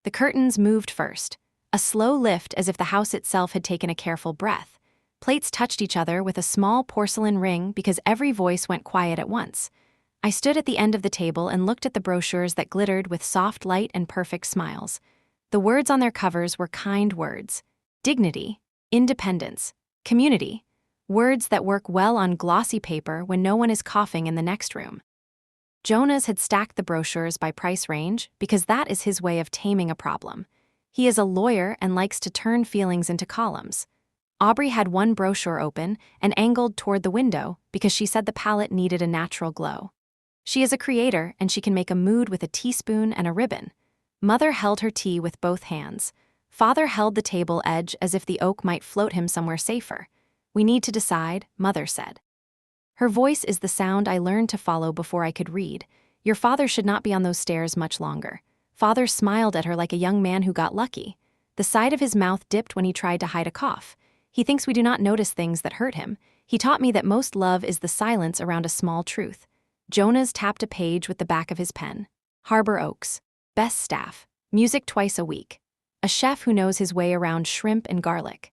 The curtains moved first, a slow lift as if the house itself had taken a careful breath. Plates touched each other with a small porcelain ring because every voice went quiet at once. I stood at the end of the table and looked at the brochures that glittered with soft light and perfect smiles. The words on their covers were kind words: dignity, independence, community. Words that work well on glossy paper when no one is coughing in the next room. Jonas had stacked the brochures by price range because that is his way of taming a problem. He is a lawyer and likes to turn feelings into columns. Aubrey had one brochure open and angled toward the window because she said the palette needed a natural glow. She is a creator and she can make a mood with a teaspoon and a ribbon. Mother held her tea with both hands. Father held the table edge as if the oak might float him somewhere safer. We need to decide, Mother said. Her voice is the sound I learned to follow before I could read. Your father should not be on those stairs much longer. Father smiled at her like a young man who got lucky. The side of his mouth dipped when he tried to hide a cough. He thinks we do not notice things that hurt him. He taught me that most love is the silence around a small truth. Jonas tapped a page with the back of his pen. Harbor Oaks. Best staff. Music twice a week. A chef who knows his way around shrimp and garlic.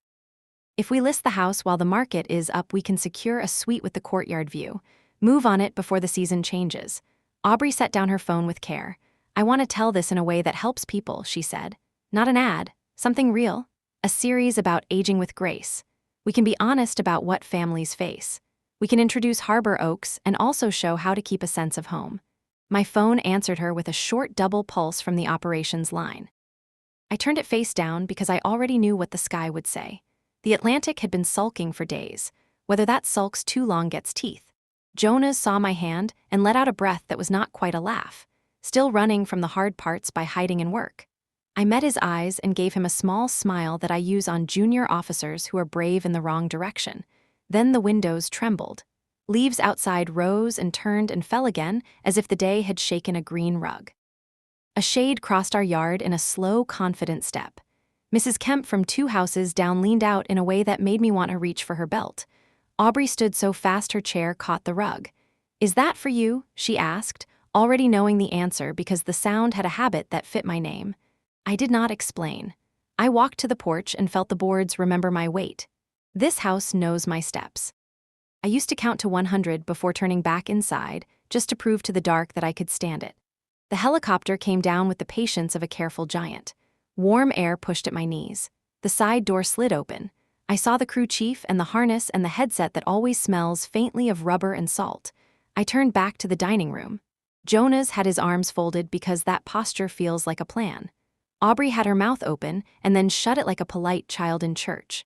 If we list the house while the market is up, we can secure a suite with the courtyard view. Move on it before the season changes. Aubrey set down her phone with care. I want to tell this in a way that helps people, she said. Not an ad, something real. A series about aging with grace. We can be honest about what families face. We can introduce Harbor Oaks and also show how to keep a sense of home. My phone answered her with a short double pulse from the operations line. I turned it face down because I already knew what the sky would say. The Atlantic had been sulking for days. Whether that sulks too long gets teeth. Jonas saw my hand and let out a breath that was not quite a laugh, still running from the hard parts by hiding in work. I met his eyes and gave him a small smile that I use on junior officers who are brave in the wrong direction. Then the windows trembled. Leaves outside rose and turned and fell again as if the day had shaken a green rug. A shade crossed our yard in a slow, confident step. Mrs. Kemp from 2 houses down leaned out in a way that made me want to reach for her belt. Aubrey stood so fast her chair caught the rug. Is that for you? She asked, already knowing the answer because the sound had a habit that fit my name. I did not explain. I walked to the porch and felt the boards remember my weight. This house knows my steps. I used to count to 100 before turning back inside, just to prove to the dark that I could stand it. The helicopter came down with the patience of a careful giant. Warm air pushed at my knees. The side door slid open. I saw the crew chief and the harness and the headset that always smells faintly of rubber and salt. I turned back to the dining room. Jonas had his arms folded because that posture feels like a plan. Aubrey had her mouth open and then shut it like a polite child in church.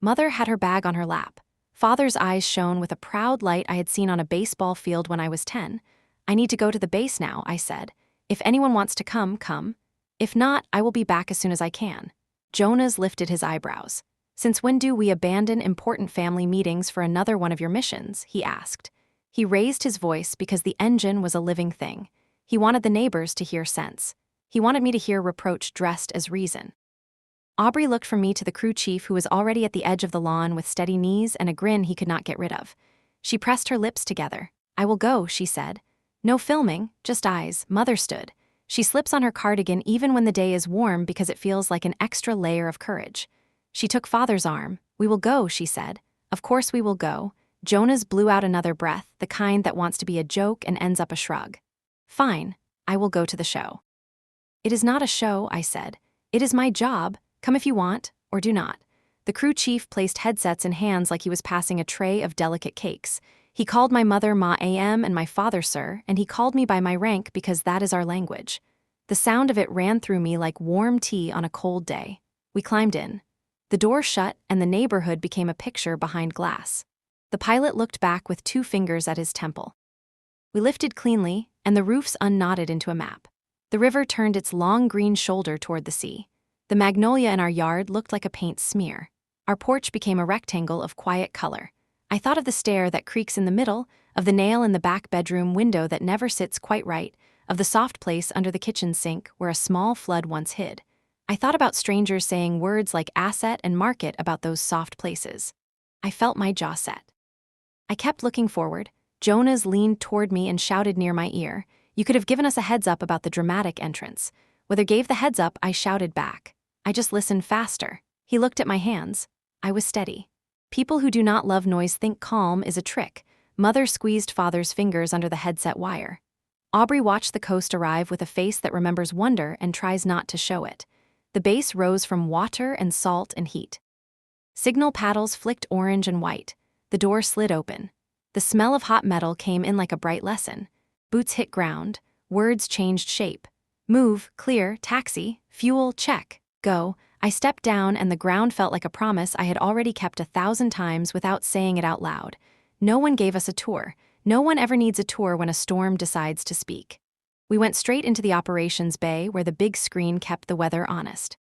Mother had her bag on her lap. Father's eyes shone with a proud light I had seen on a baseball field when I was 10. I need to go to the base now, I said. If anyone wants to come, come. If not, I will be back as soon as I can. Jonas lifted his eyebrows. Since when do we abandon important family meetings for another one of your missions? He asked. He raised his voice because the engine was a living thing. He wanted the neighbors to hear sense. He wanted me to hear reproach dressed as reason. Aubrey looked from me to the crew chief who was already at the edge of the lawn with steady knees and a grin he could not get rid of. She pressed her lips together. I will go, she said. No filming, just eyes. Mother stood. She slips on her cardigan even when the day is warm because it feels like an extra layer of courage. She took Father's arm. We will go, she said. Of course we will go. Jonas blew out another breath, the kind that wants to be a joke and ends up a shrug. Fine, I will go to the show. It is not a show, I said. It is my job. Come if you want, or do not. The crew chief placed headsets in hands like he was passing a tray of delicate cakes. He called my mother Ma AM and my father Sir, and he called me by my rank because that is our language. The sound of it ran through me like warm tea on a cold day. We climbed in. The door shut and the neighborhood became a picture behind glass. The pilot looked back with 2 fingers at his temple. We lifted cleanly, and the roofs unknotted into a map. The river turned its long green shoulder toward the sea. The magnolia in our yard looked like a paint smear. Our porch became a rectangle of quiet color. I thought of the stair that creaks in the middle, of the nail in the back bedroom window that never sits quite right, of the soft place under the kitchen sink where a small flood once hid. I thought about strangers saying words like asset and market about those soft places. I felt my jaw set. I kept looking forward. Jonas leaned toward me and shouted near my ear, "You could have given us a heads up about the dramatic entrance. Whether gave the heads up, I shouted back. I just listened faster. He looked at my hands. I was steady. People who do not love noise think calm is a trick. Mother squeezed father's fingers under the headset wire. Aubrey watched the coast arrive with a face that remembers wonder and tries not to show it. The base rose from water and salt and heat. Signal paddles flicked orange and white. The door slid open. The smell of hot metal came in like a bright lesson. Boots hit ground. Words changed shape. Move, clear, taxi, fuel, check, go. I stepped down and the ground felt like a promise I had already kept 1,000 times without saying it out loud. No one gave us a tour. No one ever needs a tour when a storm decides to speak. We went straight into the operations bay where the big screen kept the weather honest.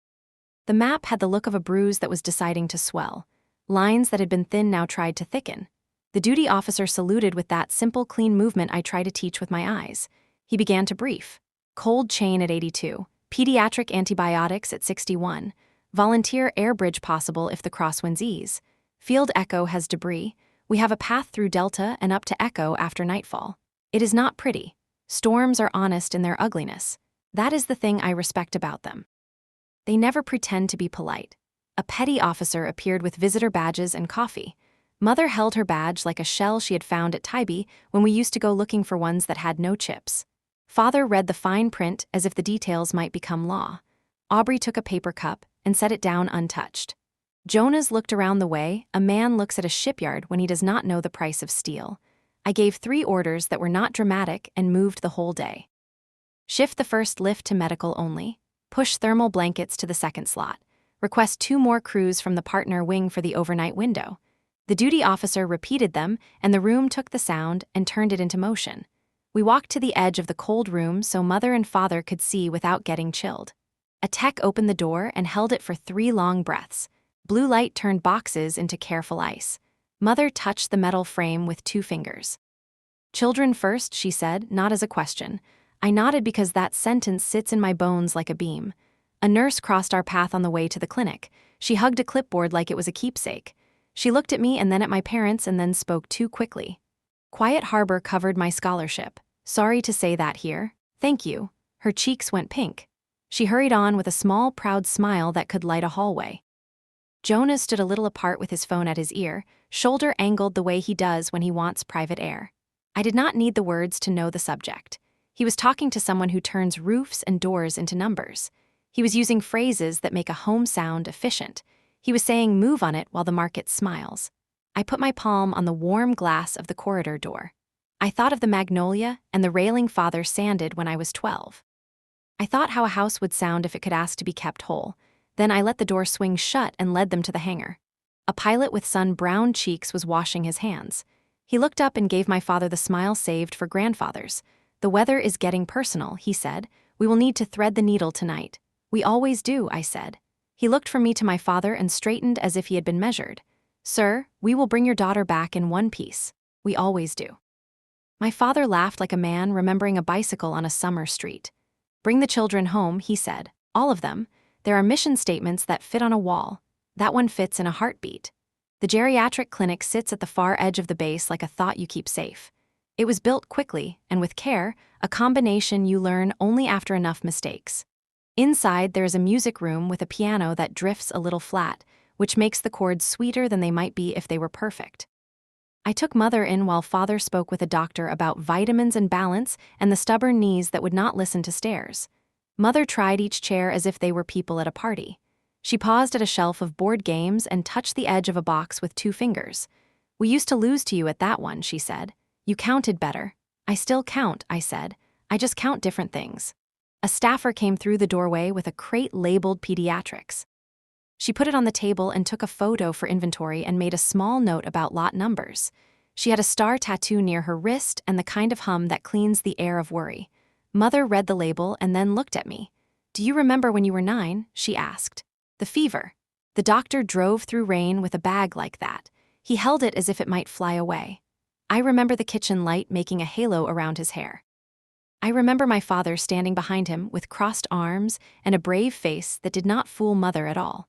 The map had the look of a bruise that was deciding to swell. Lines that had been thin now tried to thicken. The duty officer saluted with that simple, clean movement I try to teach with my eyes. He began to brief. Cold chain at 82. Pediatric antibiotics at 61. Volunteer air bridge possible if the crosswinds ease. Field Echo has debris. We have a path through Delta and up to Echo after nightfall. It is not pretty. Storms are honest in their ugliness. That is the thing I respect about them. They never pretend to be polite. A petty officer appeared with visitor badges and coffee. Mother held her badge like a shell she had found at Tybee when we used to go looking for ones that had no chips. Father read the fine print as if the details might become law. Aubrey took a paper cup and set it down untouched. Jonas looked around the way. A man looks at a shipyard when he does not know the price of steel. I gave 3 orders that were not dramatic and moved the whole day. Shift the first lift to medical only. Push thermal blankets to the second slot. Request 2 more crews from the partner wing for the overnight window. The duty officer repeated them, and the room took the sound and turned it into motion. We walked to the edge of the cold room so Mother and Father could see without getting chilled. A tech opened the door and held it for 3 long breaths. Blue light turned boxes into careful ice. Mother touched the metal frame with 2 fingers. Children first, she said, not as a question. I nodded because that sentence sits in my bones like a beam. A nurse crossed our path on the way to the clinic. She hugged a clipboard like it was a keepsake. She looked at me and then at my parents and then spoke too quickly. Quiet Harbor covered my scholarship. Sorry to say that here. Thank you. Her cheeks went pink. She hurried on with a small, proud smile that could light a hallway. Jonas stood a little apart with his phone at his ear, shoulder angled the way he does when he wants private air. I did not need the words to know the subject. He was talking to someone who turns roofs and doors into numbers. He was using phrases that make a home sound efficient. He was saying move on it while the market smiles. I put my palm on the warm glass of the corridor door. I thought of the magnolia and the railing Father sanded when I was 12. I thought how a house would sound if it could ask to be kept whole. Then I let the door swing shut and led them to the hangar. A pilot with sun-browned cheeks was washing his hands. He looked up and gave my father the smile saved for grandfathers. The weather is getting personal, he said. We will need to thread the needle tonight. We always do, I said. He looked from me to my father and straightened as if he had been measured. Sir, we will bring your daughter back in one piece. We always do. My father laughed like a man remembering a bicycle on a summer street. Bring the children home, he said. All of them. There are mission statements that fit on a wall. That one fits in a heartbeat. The geriatric clinic sits at the far edge of the base like a thought you keep safe. It was built quickly and with care, a combination you learn only after enough mistakes. Inside, there is a music room with a piano that drifts a little flat, which makes the chords sweeter than they might be if they were perfect. I took Mother in while Father spoke with a doctor about vitamins and balance and the stubborn knees that would not listen to stairs. Mother tried each chair as if they were people at a party. She paused at a shelf of board games and touched the edge of a box with 2 fingers. We used to lose to you at that one, she said. You counted better. I still count, I said. I just count different things. A staffer came through the doorway with a crate labeled pediatrics. She put it on the table and took a photo for inventory and made a small note about lot numbers. She had a star tattoo near her wrist and the kind of hum that cleans the air of worry. Mother read the label and then looked at me. Do you remember when you were 9? She asked. The fever. The doctor drove through rain with a bag like that. He held it as if it might fly away. I remember the kitchen light making a halo around his hair. I remember my father standing behind him with crossed arms and a brave face that did not fool Mother at all.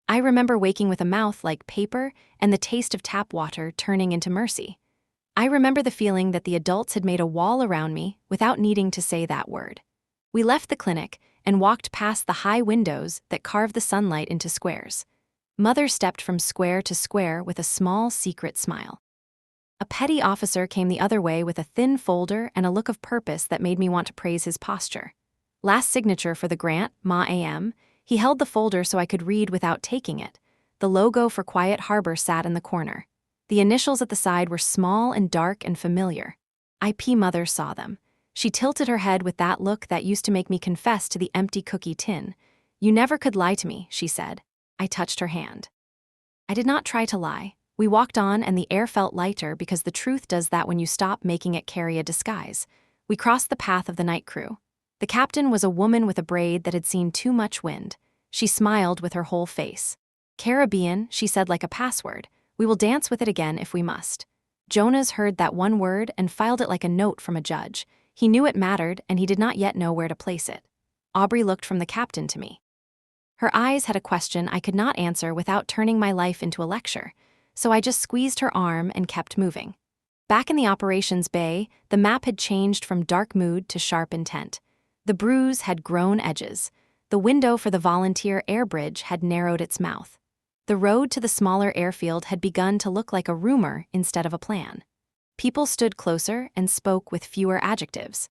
I remember waking with a mouth like paper and the taste of tap water turning into mercy. I remember the feeling that the adults had made a wall around me without needing to say that word. We left the clinic, and walked past the high windows that carved the sunlight into squares. Mother stepped from square to square with a small, secret smile. A petty officer came the other way with a thin folder and a look of purpose that made me want to praise his posture. Last signature for the grant, Ma AM. He held the folder so I could read without taking it. The logo for Quiet Harbor sat in the corner. The initials at the side were small and dark and familiar. IP Mother saw them. She tilted her head with that look that used to make me confess to the empty cookie tin. "You never could lie to me," she said. I touched her hand. I did not try to lie. We walked on and the air felt lighter because the truth does that when you stop making it carry a disguise. We crossed the path of the night crew. The captain was a woman with a braid that had seen too much wind. She smiled with her whole face. "Caribbean," she said like a password. "We will dance with it again if we must." Jonas heard that one word and filed it like a note from a judge. He knew it mattered, and he did not yet know where to place it. Aubrey looked from the captain to me. Her eyes had a question I could not answer without turning my life into a lecture, so I just squeezed her arm and kept moving. Back in the operations bay, the map had changed from dark mood to sharp intent. The bruise had grown edges. The window for the volunteer air bridge had narrowed its mouth. The road to the smaller airfield had begun to look like a rumor instead of a plan. People stood closer and spoke with fewer adjectives.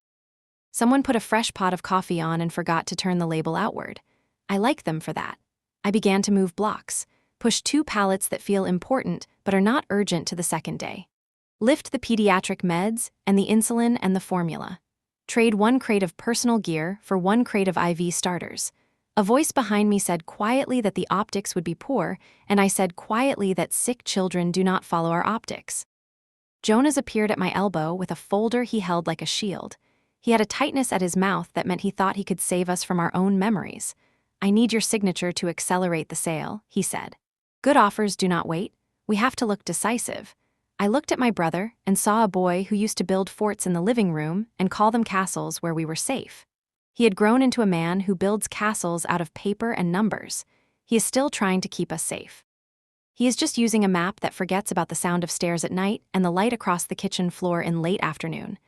Someone put a fresh pot of coffee on and forgot to turn the label outward. I like them for that. I began to move blocks, push 2 pallets that feel important but are not urgent to the second day. Lift the pediatric meds and the insulin and the formula. Trade 1 crate of personal gear for 1 crate of IV starters. A voice behind me said quietly that the optics would be poor, and I said quietly that sick children do not follow our optics. Jonas appeared at my elbow with a folder he held like a shield. He had a tightness at his mouth that meant he thought he could save us from our own memories. "I need your signature to accelerate the sale," he said. "Good offers do not wait. We have to look decisive." I looked at my brother and saw a boy who used to build forts in the living room and call them castles where we were safe. He had grown into a man who builds castles out of paper and numbers. He is still trying to keep us safe. He is just using a map that forgets about the sound of stairs at night and the light across the kitchen floor in late afternoon.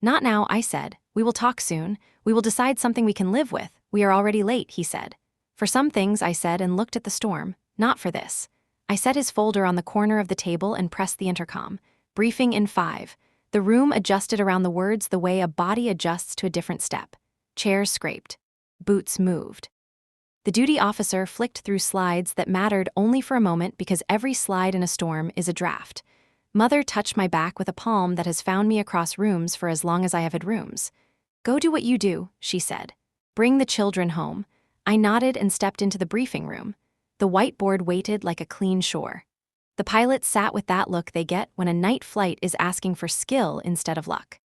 "Not now," I said. "We will talk soon. We will decide something we can live with. We are already late," he said. "For some things," I said and looked at the storm. "Not for this." I set his folder on the corner of the table and pressed the intercom. "Briefing in 5. The room adjusted around the words the way a body adjusts to a different step. Chairs scraped. Boots moved. The duty officer flicked through slides that mattered only for a moment because every slide in a storm is a draft. Mother touched my back with a palm that has found me across rooms for as long as I have had rooms. "Go do what you do," she said. "Bring the children home." I nodded and stepped into the briefing room. The whiteboard waited like a clean shore. The pilots sat with that look they get when a night flight is asking for skill instead of luck.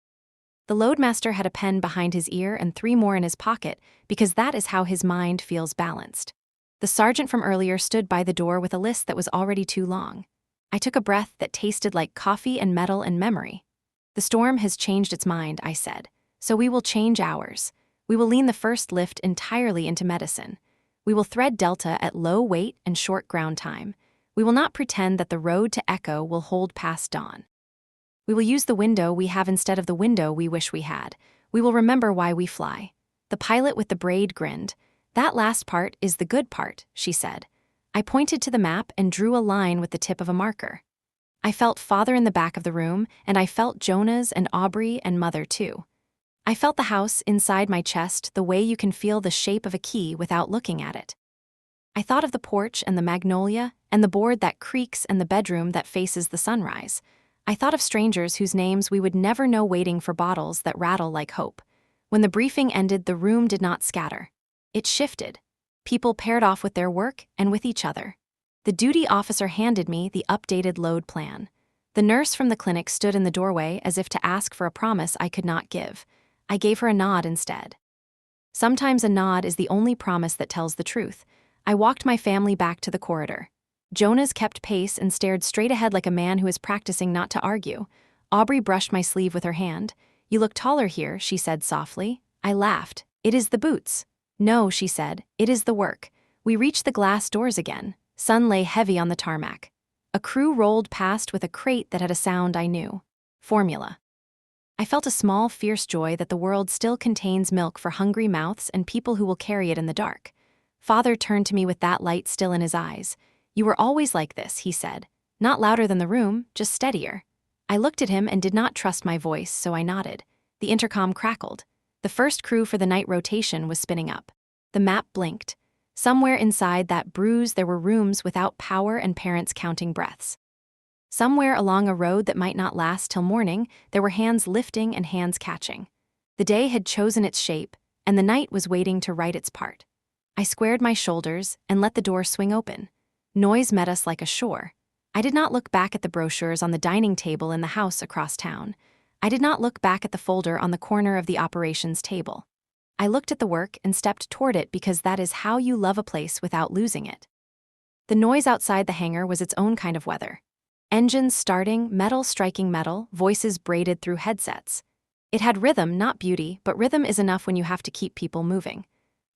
The loadmaster had a pen behind his ear and 3 more in his pocket because that is how his mind feels balanced. The sergeant from earlier stood by the door with a list that was already too long. I took a breath that tasted like coffee and metal and memory. "The storm has changed its mind," I said. "So we will change ours. We will lean the first lift entirely into medicine. We will thread Delta at low weight and short ground time. We will not pretend that the road to Echo will hold past dawn. We will use the window we have instead of the window we wish we had. We will remember why we fly." The pilot with the braid grinned. "That last part is the good part," she said. I pointed to the map and drew a line with the tip of a marker. I felt Father in the back of the room, and I felt Jonas and Aubrey and Mother too. I felt the house inside my chest the way you can feel the shape of a key without looking at it. I thought of the porch and the magnolia and the board that creaks and the bedroom that faces the sunrise. I thought of strangers whose names we would never know waiting for bottles that rattle like hope. When the briefing ended, the room did not scatter. It shifted. People paired off with their work and with each other. The duty officer handed me the updated load plan. The nurse from the clinic stood in the doorway as if to ask for a promise I could not give. I gave her a nod instead. Sometimes a nod is the only promise that tells the truth. I walked my family back to the corridor. Jonas kept pace and stared straight ahead like a man who is practicing not to argue. Aubrey brushed my sleeve with her hand. "You look taller here," she said softly. I laughed. "It is the boots." "No," she said, "it is the work." We reached the glass doors again. Sun lay heavy on the tarmac. A crew rolled past with a crate that had a sound I knew. Formula. I felt a small, fierce joy that the world still contains milk for hungry mouths and people who will carry it in the dark. Father turned to me with that light still in his eyes. "You were always like this," he said. "Not louder than the room, just steadier." I looked at him and did not trust my voice, so I nodded. The intercom crackled. The first crew for the night rotation was spinning up. The map blinked. Somewhere inside that bruise there were rooms without power and parents counting breaths. Somewhere along a road that might not last till morning, there were hands lifting and hands catching. The day had chosen its shape, and the night was waiting to write its part. I squared my shoulders and let the door swing open. Noise met us like a shore. I did not look back at the brochures on the dining table in the house across town. I did not look back at the folder on the corner of the operations table. I looked at the work and stepped toward it because that is how you love a place without losing it. The noise outside the hangar was its own kind of weather. Engines starting, metal striking metal, voices braided through headsets. It had rhythm, not beauty, but rhythm is enough when you have to keep people moving.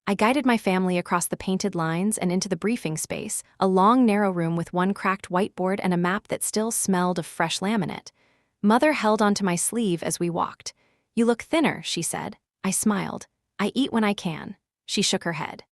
I guided my family across the painted lines and into the briefing space, a long, narrow room with one cracked whiteboard and a map that still smelled of fresh laminate. Mother held onto my sleeve as we walked. "You look thinner," she said. I smiled. "I eat when I can." She shook her head.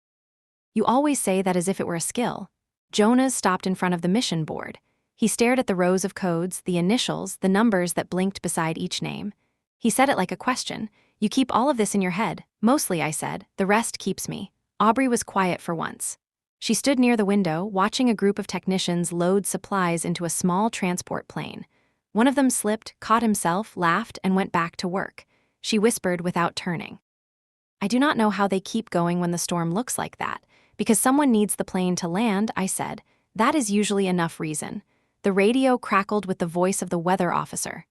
"You always say that as if it were a skill." Jonas stopped in front of the mission board. He stared at the rows of codes, the initials, the numbers that blinked beside each name. He said it like a question. "You keep all of this in your head." "Mostly," I said. "The rest keeps me." Aubrey was quiet for once. She stood near the window, watching a group of technicians load supplies into a small transport plane. One of them slipped, caught himself, laughed, and went back to work. She whispered without turning. "I do not know how they keep going when the storm looks like that. Because someone needs the plane to land," I said. "That is usually enough reason." The radio crackled with the voice of the weather officer.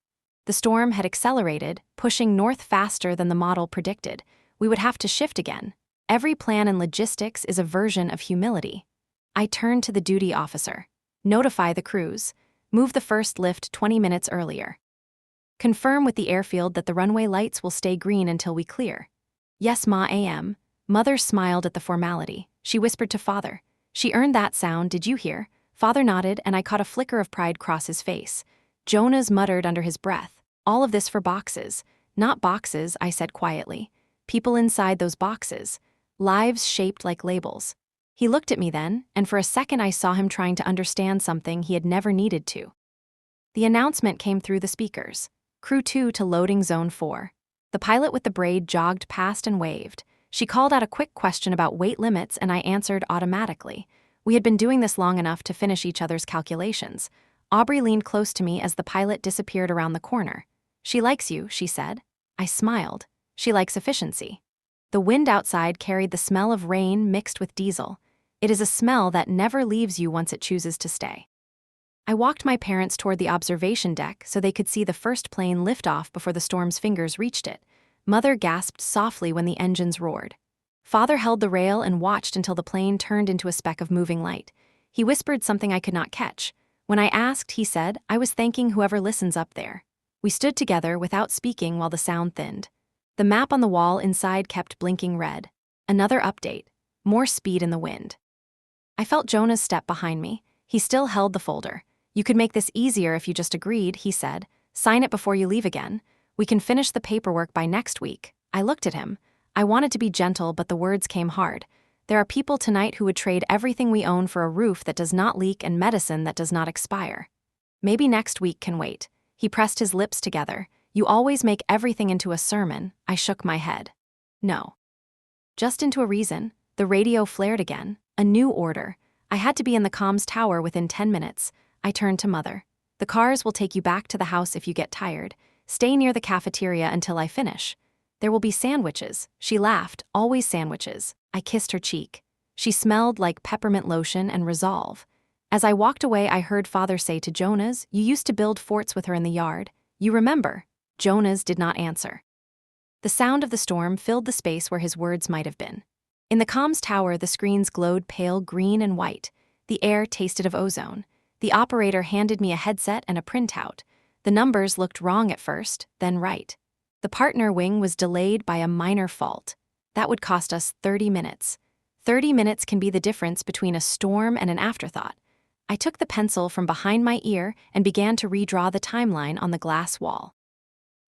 The storm had accelerated, pushing north faster than the model predicted. We would have to shift again. Every plan in logistics is a version of humility. I turned to the duty officer. "Notify the crews. Move the first lift 20 minutes earlier. Confirm with the airfield that the runway lights will stay green until we clear." "Yes, Ma AM." Mother smiled at the formality. She whispered to Father. "She earned that sound, did you hear?" Father nodded, and I caught a flicker of pride cross his face. Jonas muttered under his breath. "All of this for boxes." "Not boxes," I said quietly. "People inside those boxes. Lives shaped like labels." He looked at me then, and for a second I saw him trying to understand something he had never needed to. The announcement came through the speakers. "Crew 2 to loading zone 4. The pilot with the braid jogged past and waved. She called out a quick question about weight limits, and I answered automatically. We had been doing this long enough to finish each other's calculations. Aubrey leaned close to me as the pilot disappeared around the corner. "She likes you," she said. I smiled. "She likes efficiency." The wind outside carried the smell of rain mixed with diesel. It is a smell that never leaves you once it chooses to stay. I walked my parents toward the observation deck so they could see the first plane lift off before the storm's fingers reached it. Mother gasped softly when the engines roared. Father held the rail and watched until the plane turned into a speck of moving light. He whispered something I could not catch. When I asked, he said, "I was thanking whoever listens up there." We stood together without speaking while the sound thinned. The map on the wall inside kept blinking red. Another update. More speed in the wind. I felt Jonah's step behind me. He still held the folder. "You could make this easier if you just agreed," he said. "Sign it before you leave again. We can finish the paperwork by next week." I looked at him. I wanted to be gentle, but the words came hard. There are people tonight who would trade everything we own for a roof that does not leak and medicine that does not expire. Maybe next week can wait. He pressed his lips together. "You always make everything into a sermon." I shook my head. "No. Just into a reason." The radio flared again. A new order. I had to be in the comms tower within 10 minutes. I turned to Mother. "The cars will take you back to the house if you get tired. Stay near the cafeteria until I finish. There will be sandwiches." She laughed. "Always sandwiches." I kissed her cheek. She smelled like peppermint lotion and resolve. As I walked away, I heard Father say to Jonas, "You used to build forts with her in the yard. You remember?" Jonas did not answer. The sound of the storm filled the space where his words might have been. In the comms tower, the screens glowed pale green and white. The air tasted of ozone. The operator handed me a headset and a printout. The numbers looked wrong at first, then right. The partner wing was delayed by a minor fault. That would cost us 30 minutes. 30 minutes can be the difference between a storm and an afterthought. I took the pencil from behind my ear and began to redraw the timeline on the glass wall.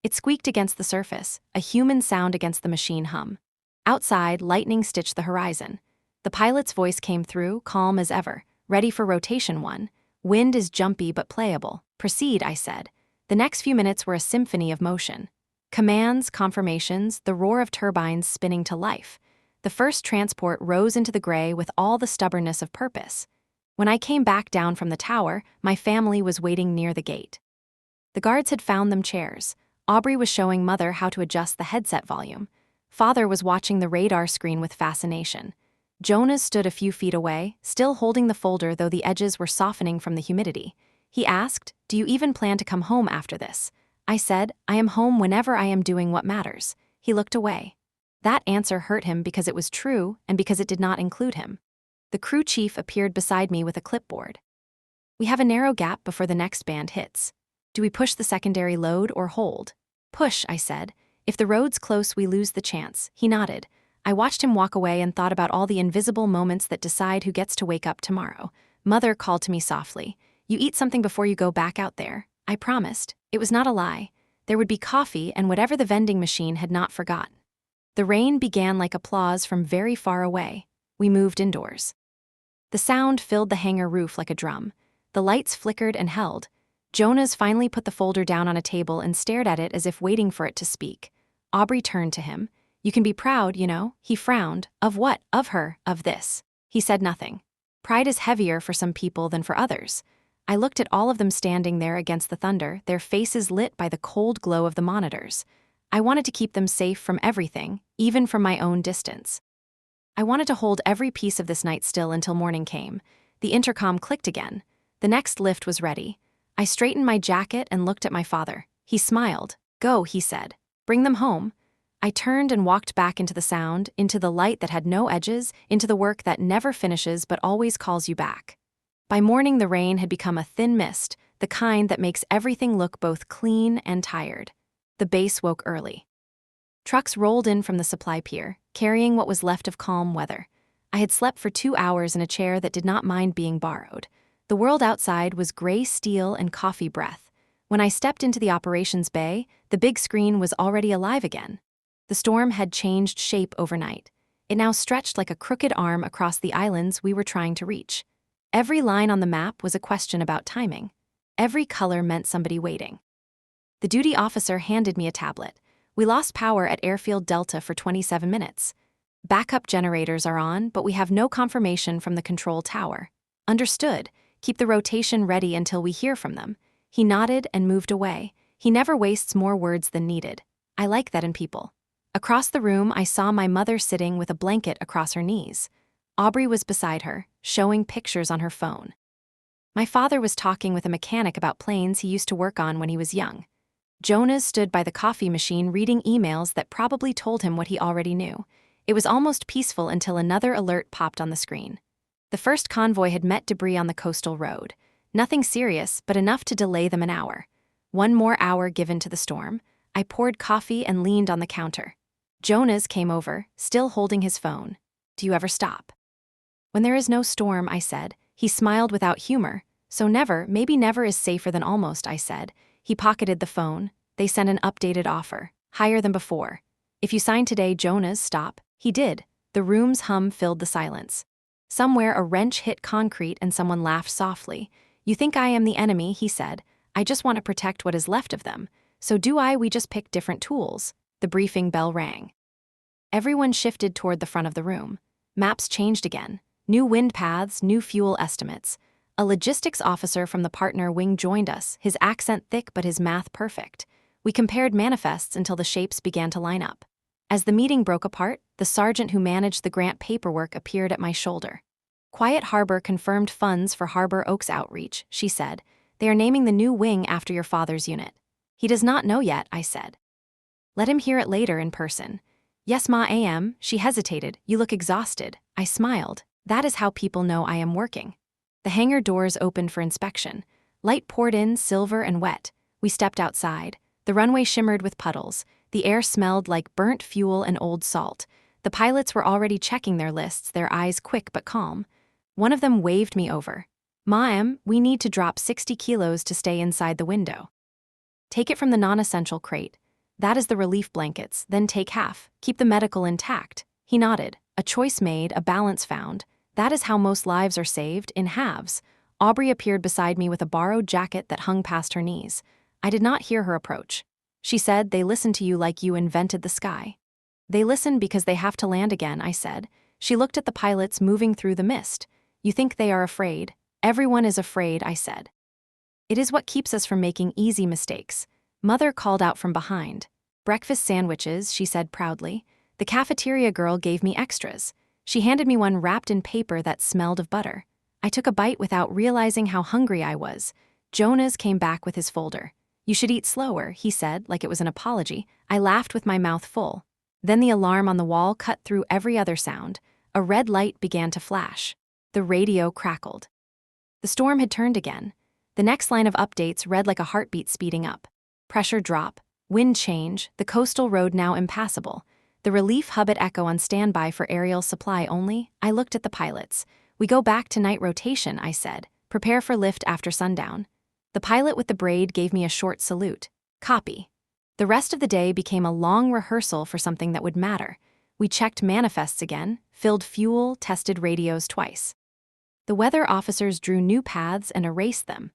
It squeaked against the surface, a human sound against the machine hum. Outside, lightning stitched the horizon. The pilot's voice came through, calm as ever. Ready for rotation 1. Wind is jumpy but playable. Proceed, I said. The next few minutes were a symphony of motion. Commands, confirmations, the roar of turbines spinning to life. The first transport rose into the gray with all the stubbornness of purpose. When I came back down from the tower, my family was waiting near the gate. The guards had found them chairs. Aubrey was showing Mother how to adjust the headset volume. Father was watching the radar screen with fascination. Jonas stood a few feet away, still holding the folder though the edges were softening from the humidity. He asked, "Do you even plan to come home after this?" I said, "I am home whenever I am doing what matters." He looked away. That answer hurt him because it was true and because it did not include him. The crew chief appeared beside me with a clipboard. "We have a narrow gap before the next band hits. Do we push the secondary load or hold?" "Push," I said. "If the road's close, we lose the chance." He nodded. I watched him walk away and thought about all the invisible moments that decide who gets to wake up tomorrow. Mother called to me softly. "You eat something before you go back out there." I promised. It was not a lie. There would be coffee and whatever the vending machine had not forgotten. The rain began like applause from very far away. We moved indoors. The sound filled the hangar roof like a drum. The lights flickered and held. Jonas finally put the folder down on a table and stared at it as if waiting for it to speak. Aubrey turned to him. "You can be proud, you know." He frowned. "Of what? Of her, of this." He said nothing. Pride is heavier for some people than for others. I looked at all of them standing there against the thunder, their faces lit by the cold glow of the monitors. I wanted to keep them safe from everything, even from my own distance. I wanted to hold every piece of this night still until morning came. The intercom clicked again. The next lift was ready. I straightened my jacket and looked at my father. He smiled. "Go," he said. "Bring them home." I turned and walked back into the sound, into the light that had no edges, into the work that never finishes but always calls you back. By morning, the rain had become a thin mist, the kind that makes everything look both clean and tired. The base woke early. Trucks rolled in from the supply pier, carrying what was left of calm weather. I had slept for 2 hours in a chair that did not mind being borrowed. The world outside was gray steel and coffee breath. When I stepped into the operations bay, the big screen was already alive again. The storm had changed shape overnight. It now stretched like a crooked arm across the islands we were trying to reach. Every line on the map was a question about timing. Every color meant somebody waiting. The duty officer handed me a tablet. "We lost power at Airfield Delta for 27 minutes. Backup generators are on, but we have no confirmation from the control tower." "Understood. Keep the rotation ready until we hear from them." He nodded and moved away. He never wastes more words than needed. I like that in people. Across the room, I saw my mother sitting with a blanket across her knees. Aubrey was beside her, showing pictures on her phone. My father was talking with a mechanic about planes he used to work on when he was young. Jonas stood by the coffee machine reading emails that probably told him what he already knew. It was almost peaceful until another alert popped on the screen. The first convoy had met debris on the coastal road. Nothing serious, but enough to delay them an hour. One more hour given to the storm. I poured coffee and leaned on the counter. Jonas came over, still holding his phone. "Do you ever stop?" "When there is no storm," I said. He smiled without humor. "So never, maybe never is safer than almost," I said. He pocketed the phone. They sent an updated offer. Higher than before. "If you sign today, Jonas, stop." He did. The room's hum filled the silence. Somewhere a wrench hit concrete and someone laughed softly. "You think I am the enemy," he said. "I just want to protect what is left of them. So do I, we just pick different tools." The briefing bell rang. Everyone shifted toward the front of the room. Maps changed again. New wind paths, new fuel estimates. A logistics officer from the partner wing joined us, his accent thick but his math perfect. We compared manifests until the shapes began to line up. As the meeting broke apart, the sergeant who managed the grant paperwork appeared at my shoulder. "Quiet Harbor confirmed funds for Harbor Oaks outreach," she said. "They are naming the new wing after your father's unit." "He does not know yet," I said. "Let him hear it later in person." "Yes, ma, I am." She hesitated. "You look exhausted." I smiled. "That is how people know I am working." The hangar doors opened for inspection. Light poured in, silver and wet. We stepped outside. The runway shimmered with puddles. The air smelled like burnt fuel and old salt. The pilots were already checking their lists, their eyes quick but calm. One of them waved me over. "Ma'am, we need to drop 60 kilos to stay inside the window." "Take it from the non-essential crate." That is the relief blankets, then take half. Keep the medical intact. He nodded. A choice made, a balance found. That is how most lives are saved, in halves. Aubrey appeared beside me with a borrowed jacket that hung past her knees. I did not hear her approach. She said, "They listen to you like you invented the sky." "They listen because they have to land again," I said. She looked at the pilots moving through the mist. "You think they are afraid?" "Everyone is afraid," I said. "It is what keeps us from making easy mistakes." Mother called out from behind. "Breakfast sandwiches," she said proudly. "The cafeteria girl gave me extras." She handed me one wrapped in paper that smelled of butter. I took a bite without realizing how hungry I was. Jonas came back with his folder. "You should eat slower," he said, like it was an apology. I laughed with my mouth full. Then the alarm on the wall cut through every other sound. A red light began to flash. The radio crackled. The storm had turned again. The next line of updates read like a heartbeat speeding up. Pressure drop. Wind change. The coastal road now impassable. The relief hub at Echo on standby for aerial supply only. I looked at the pilots. "We go back to night rotation," I said. "Prepare for lift after sundown." The pilot with the braid gave me a short salute. "Copy." The rest of the day became a long rehearsal for something that would matter. We checked manifests again, filled fuel, tested radios twice. The weather officers drew new paths and erased them.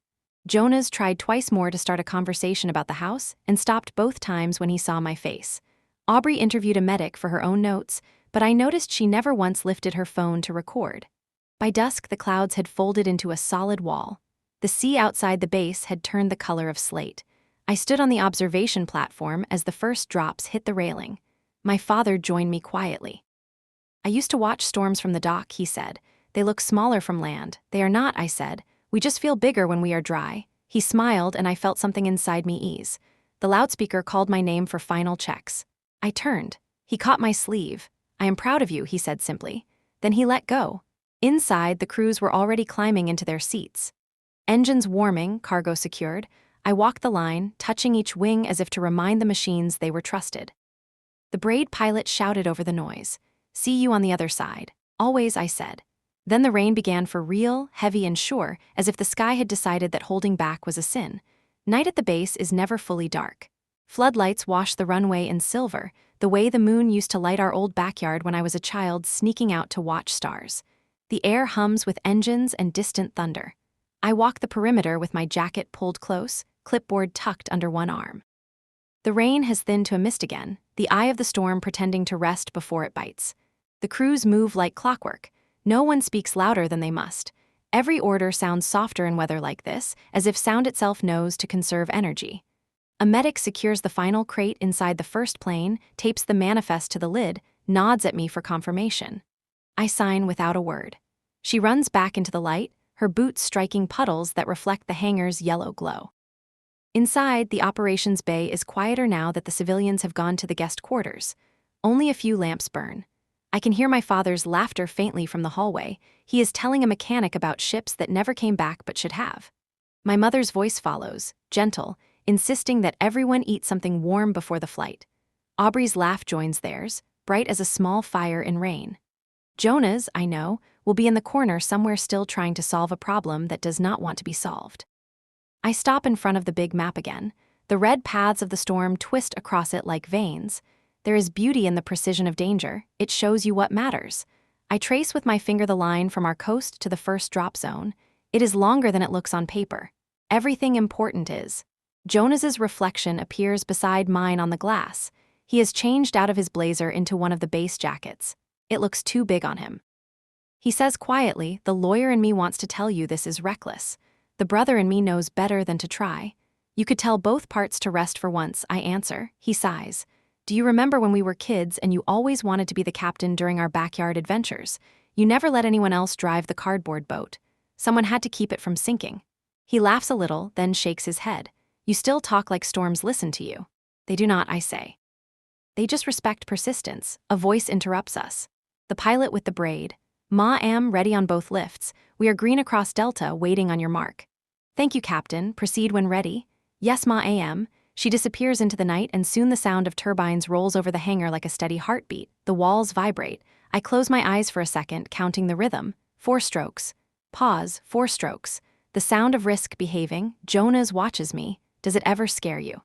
Jonas tried twice more to start a conversation about the house and stopped both times when he saw my face. Aubrey interviewed a medic for her own notes, but I noticed she never once lifted her phone to record. By dusk, the clouds had folded into a solid wall. The sea outside the base had turned the color of slate. I stood on the observation platform as the first drops hit the railing. My father joined me quietly. "I used to watch storms from the dock," he said. "They look smaller from land." "They are not," I said. "We just feel bigger when we are dry." He smiled, and I felt something inside me ease. The loudspeaker called my name for final checks. I turned. He caught my sleeve. "I am proud of you," he said simply. Then he let go. Inside, the crews were already climbing into their seats. Engines warming, cargo secured. I walked the line, touching each wing as if to remind the machines they were trusted. The braid pilot shouted over the noise. "See you on the other side." "Always," I said. Then the rain began for real, heavy and sure, as if the sky had decided that holding back was a sin. Night at the base is never fully dark. Floodlights wash the runway in silver, the way the moon used to light our old backyard when I was a child sneaking out to watch stars. The air hums with engines and distant thunder. I walk the perimeter with my jacket pulled close, clipboard tucked under one arm. The rain has thinned to a mist again, the eye of the storm pretending to rest before it bites. The crews move like clockwork. No one speaks louder than they must. Every order sounds softer in weather like this, as if sound itself knows to conserve energy. A medic secures the final crate inside the first plane, tapes the manifest to the lid, nods at me for confirmation. I sign without a word. She runs back into the light, her boots striking puddles that reflect the hangar's yellow glow. Inside, the operations bay is quieter now that the civilians have gone to the guest quarters. Only a few lamps burn. I can hear my father's laughter faintly from the hallway. He is telling a mechanic about ships that never came back but should have. My mother's voice follows, gentle, insisting that everyone eat something warm before the flight. Aubrey's laugh joins theirs, bright as a small fire in rain. Jonas, I know, will be in the corner somewhere still trying to solve a problem that does not want to be solved. I stop in front of the big map again. The red paths of the storm twist across it like veins. There is beauty in the precision of danger. It shows you what matters. I trace with my finger the line from our coast to the first drop zone. It is longer than it looks on paper. Everything important is. Jonas's reflection appears beside mine on the glass. He has changed out of his blazer into one of the base jackets. It looks too big on him. He says quietly, "The lawyer in me wants to tell you this is reckless. The brother in me knows better than to try. You could tell both parts to rest for once," I answer. He sighs. "Do you remember when we were kids and you always wanted to be the captain during our backyard adventures? You never let anyone else drive the cardboard boat. Someone had to keep it from sinking." He laughs a little, then shakes his head. "You still talk like storms listen to you." "They do not," I say. "They just respect persistence." A voice interrupts us. The pilot with the braid. "Ma am ready on both lifts. We are green across Delta, waiting on your mark." "Thank you, Captain. Proceed when ready." "Yes, Ma am." She disappears into the night, and soon the sound of turbines rolls over the hangar like a steady heartbeat. The walls vibrate. I close my eyes for a second, counting the rhythm. 4 strokes. Pause, 4 strokes. The sound of risk behaving. Jonas watches me. Does it ever scare you?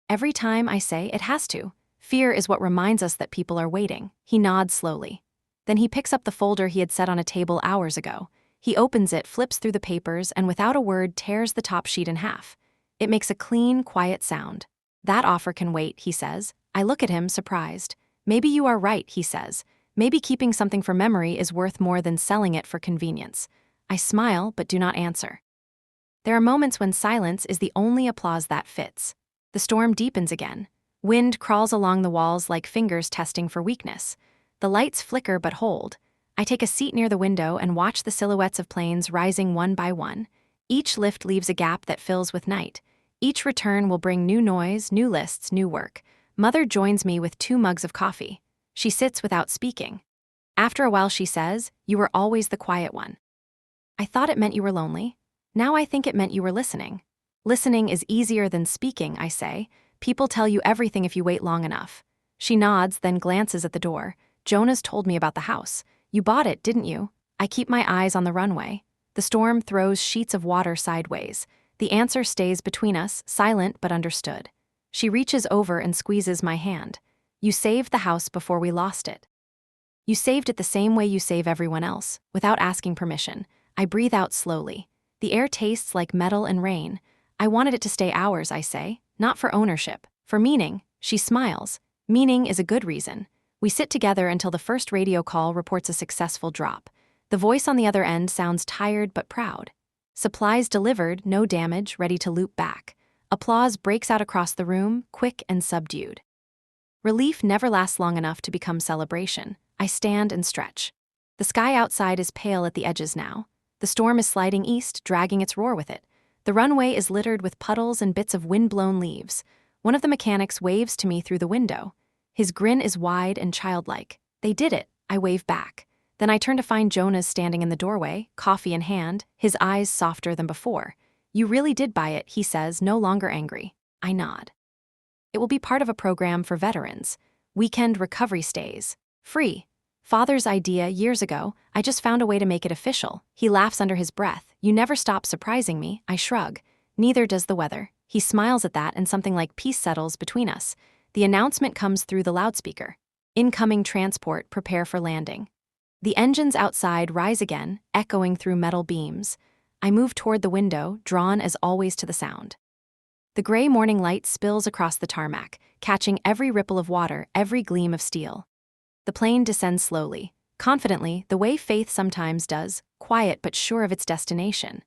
Every time I say it has to. Fear is what reminds us that people are waiting. He nods slowly. Then he picks up the folder he had set on a table hours ago. He opens it, flips through the papers, and without a word tears the top sheet in half. It makes a clean, quiet sound. That offer can wait, he says. I look at him, surprised. Maybe you are right, he says. Maybe keeping something for memory is worth more than selling it for convenience. I smile, but do not answer. There are moments when silence is the only applause that fits. The storm deepens again. Wind crawls along the walls like fingers testing for weakness. The lights flicker but hold. I take a seat near the window and watch the silhouettes of planes rising one by one. Each lift leaves a gap that fills with night. Each return will bring new noise, new lists, new work. Mother joins me with 2 mugs of coffee. She sits without speaking. After a while she says, "You were always the quiet one." I thought it meant you were lonely. Now I think it meant you were listening. Listening is easier than speaking, I say. People tell you everything if you wait long enough. She nods, then glances at the door. Jonah's told me about the house. You bought it, didn't you? I keep my eyes on the runway. The storm throws sheets of water sideways. The answer stays between us, silent but understood. She reaches over and squeezes my hand. You saved the house before we lost it. You saved it the same way you save everyone else, without asking permission. I breathe out slowly. The air tastes like metal and rain. I wanted it to stay ours, I say, not for ownership, for meaning. She smiles. Meaning is a good reason. We sit together until the first radio call reports a successful drop. The voice on the other end sounds tired but proud. Supplies delivered, no damage, ready to loop back. Applause breaks out across the room, quick and subdued. Relief never lasts long enough to become celebration. I stand and stretch. The sky outside is pale at the edges now. The storm is sliding east, dragging its roar with it. The runway is littered with puddles and bits of wind-blown leaves. One of the mechanics waves to me through the window. His grin is wide and childlike. They did it. I wave back. Then I turn to find Jonas standing in the doorway, coffee in hand, his eyes softer than before. You really did buy it, he says, no longer angry. I nod. It will be part of a program for veterans. Weekend recovery stays. Free. Father's idea years ago. I just found a way to make it official. He laughs under his breath. You never stop surprising me. I shrug. Neither does the weather. He smiles at that and something like peace settles between us. The announcement comes through the loudspeaker. Incoming transport, prepare for landing. The engines outside rise again, echoing through metal beams. I move toward the window, drawn as always to the sound. The gray morning light spills across the tarmac, catching every ripple of water, every gleam of steel. The plane descends slowly, confidently, the way faith sometimes does, quiet but sure of its destination.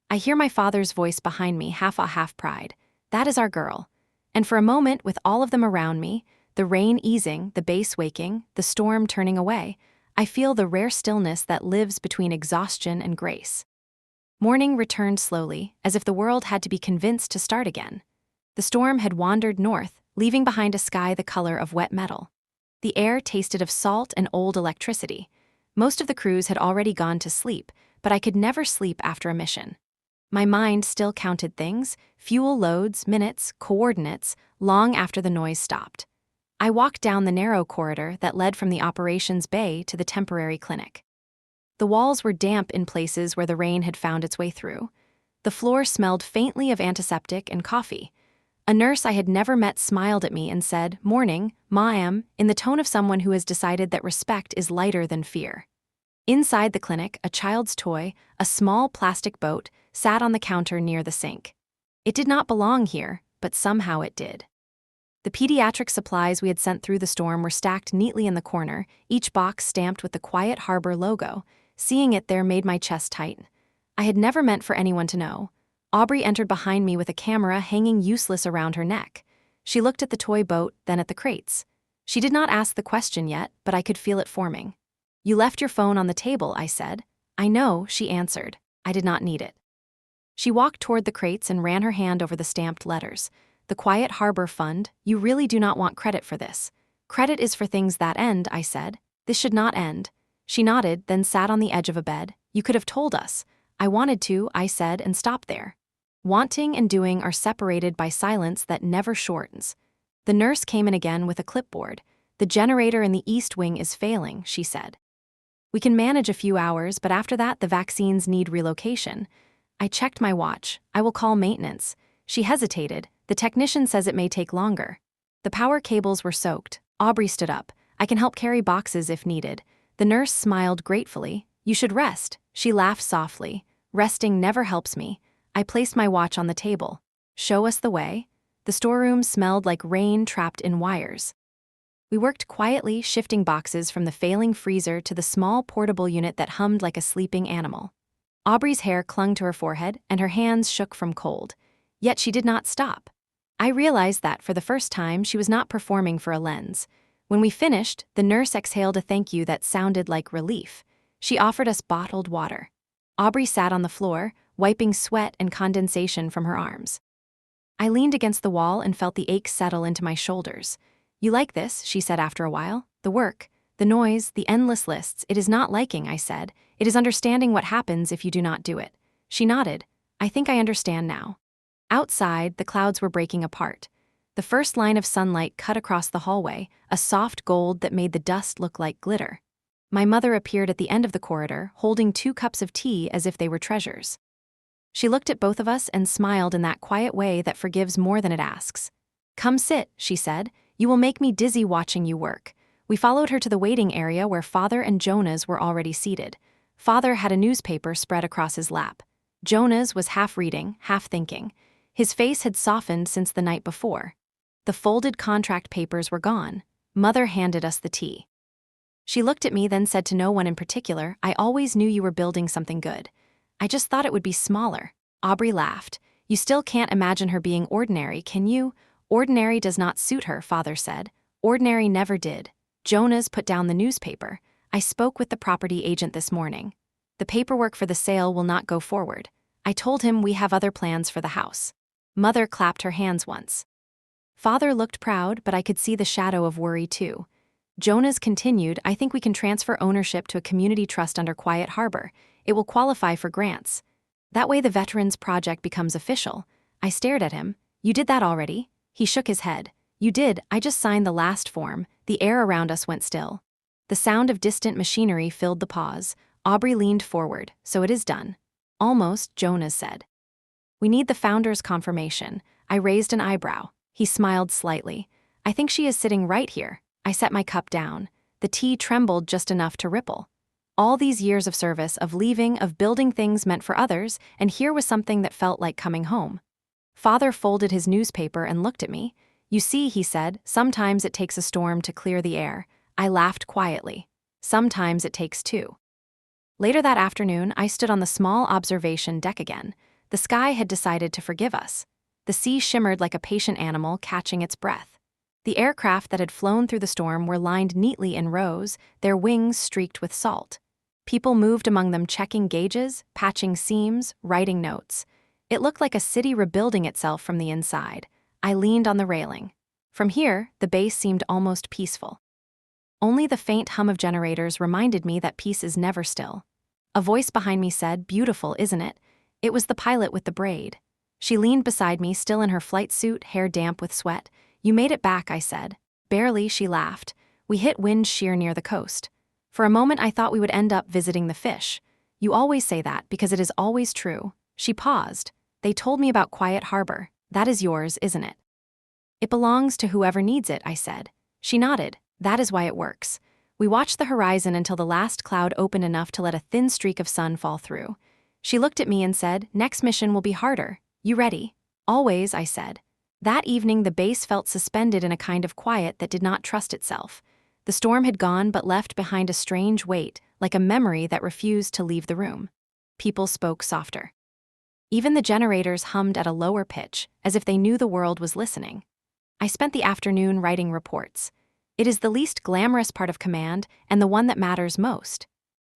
I hear my father's voice behind me, half awe, half pride. That is our girl. And for a moment, with all of them around me, the rain easing, the bass waking, the storm turning away, I feel the rare stillness that lives between exhaustion and grace. Morning returned slowly, as if the world had to be convinced to start again. The storm had wandered north, leaving behind a sky the color of wet metal. The air tasted of salt and old electricity. Most of the crews had already gone to sleep, but I could never sleep after a mission. My mind still counted things, fuel loads, minutes, coordinates, long after the noise stopped. I walked down the narrow corridor that led from the operations bay to the temporary clinic. The walls were damp in places where the rain had found its way through. The floor smelled faintly of antiseptic and coffee. A nurse I had never met smiled at me and said, "Morning, ma'am," in the tone of someone who has decided that respect is lighter than fear. Inside the clinic, a child's toy, a small plastic boat, sat on the counter near the sink. It did not belong here, but somehow it did. The pediatric supplies we had sent through the storm were stacked neatly in the corner, each box stamped with the Quiet Harbor logo. Seeing it there made my chest tighten. I had never meant for anyone to know. Aubrey entered behind me with a camera hanging useless around her neck. She looked at the toy boat, then at the crates. She did not ask the question yet, but I could feel it forming. "You left your phone on the table," I said. "I know," she answered. "I did not need it." She walked toward the crates and ran her hand over the stamped letters. "The Quiet Harbor Fund, you really do not want credit for this. Credit is for things that end," I said. "This should not end." She nodded, then sat on the edge of a bed. "You could have told us." "I wanted to," I said, and stopped there. Wanting and doing are separated by silence that never shortens. The nurse came in again with a clipboard. "The generator in the east wing is failing," she said. "We can manage a few hours, but after that the vaccines need relocation." I checked my watch. "I will call maintenance." She hesitated. The technician says it may take longer. The power cables were soaked. Aubrey stood up. I can help carry boxes if needed. The nurse smiled gratefully. You should rest. She laughed softly. Resting never helps me. I placed my watch on the table. Show us the way. The storeroom smelled like rain trapped in wires. We worked quietly, shifting boxes from the failing freezer to the small portable unit that hummed like a sleeping animal. Aubrey's hair clung to her forehead, and her hands shook from cold. Yet she did not stop. I realized that, for the first time, she was not performing for a lens. When we finished, the nurse exhaled a thank you that sounded like relief. She offered us bottled water. Aubrey sat on the floor, wiping sweat and condensation from her arms. I leaned against the wall and felt the ache settle into my shoulders. You like this, she said after a while. The work, the noise, the endless lists. It is not liking, I said. It is understanding what happens if you do not do it. She nodded. I think I understand now. Outside, the clouds were breaking apart. The first line of sunlight cut across the hallway, a soft gold that made the dust look like glitter. My mother appeared at the end of the corridor, holding 2 cups of tea as if they were treasures. She looked at both of us and smiled in that quiet way that forgives more than it asks. Come sit, she said. You will make me dizzy watching you work. We followed her to the waiting area where Father and Jonas were already seated. Father had a newspaper spread across his lap. Jonas was half reading, half thinking. His face had softened since the night before. The folded contract papers were gone. Mother handed us the tea. She looked at me, then said to no one in particular, I always knew you were building something good. I just thought it would be smaller. Aubrey laughed. You still can't imagine her being ordinary, can you? Ordinary does not suit her, Father said. Ordinary never did. Jonas put down the newspaper. I spoke with the property agent this morning. The paperwork for the sale will not go forward. I told him we have other plans for the house. Mother clapped her hands once. Father looked proud, but I could see the shadow of worry too. Jonas continued, I think we can transfer ownership to a community trust under Quiet Harbor. It will qualify for grants. That way the Veterans Project becomes official. I stared at him. You did that already? He shook his head. You did, I just signed the last form. The air around us went still. The sound of distant machinery filled the pause. Aubrey leaned forward. So it is done. Almost, Jonas said. We need the founder's confirmation. I raised an eyebrow. He smiled slightly. I think she is sitting right here. I set my cup down. The tea trembled just enough to ripple. All these years of service, of leaving, of building things meant for others, and here was something that felt like coming home. Father folded his newspaper and looked at me. You see, he said, sometimes it takes a storm to clear the air. I laughed quietly. Sometimes it takes 2. Later that afternoon, I stood on the small observation deck again. The sky had decided to forgive us. The sea shimmered like a patient animal catching its breath. The aircraft that had flown through the storm were lined neatly in rows, their wings streaked with salt. People moved among them, checking gauges, patching seams, writing notes. It looked like a city rebuilding itself from the inside. I leaned on the railing. From here, the base seemed almost peaceful. Only the faint hum of generators reminded me that peace is never still. A voice behind me said, beautiful, isn't it? It was the pilot with the braid. She leaned beside me, still in her flight suit, hair damp with sweat. You made it back, I said. Barely, she laughed. We hit wind sheer near the coast. For a moment I thought we would end up visiting the fish. You always say that because it is always true. She paused. They told me about Quiet Harbor. That is yours, isn't it? It belongs to whoever needs it, I said. She nodded. That is why it works. We watched the horizon until the last cloud opened enough to let a thin streak of sun fall through. She looked at me and said, next mission will be harder. You ready? Always, I said. That evening the base felt suspended in a kind of quiet that did not trust itself. The storm had gone but left behind a strange weight, like a memory that refused to leave the room. People spoke softer. Even the generators hummed at a lower pitch, as if they knew the world was listening. I spent the afternoon writing reports. It is the least glamorous part of command and the one that matters most.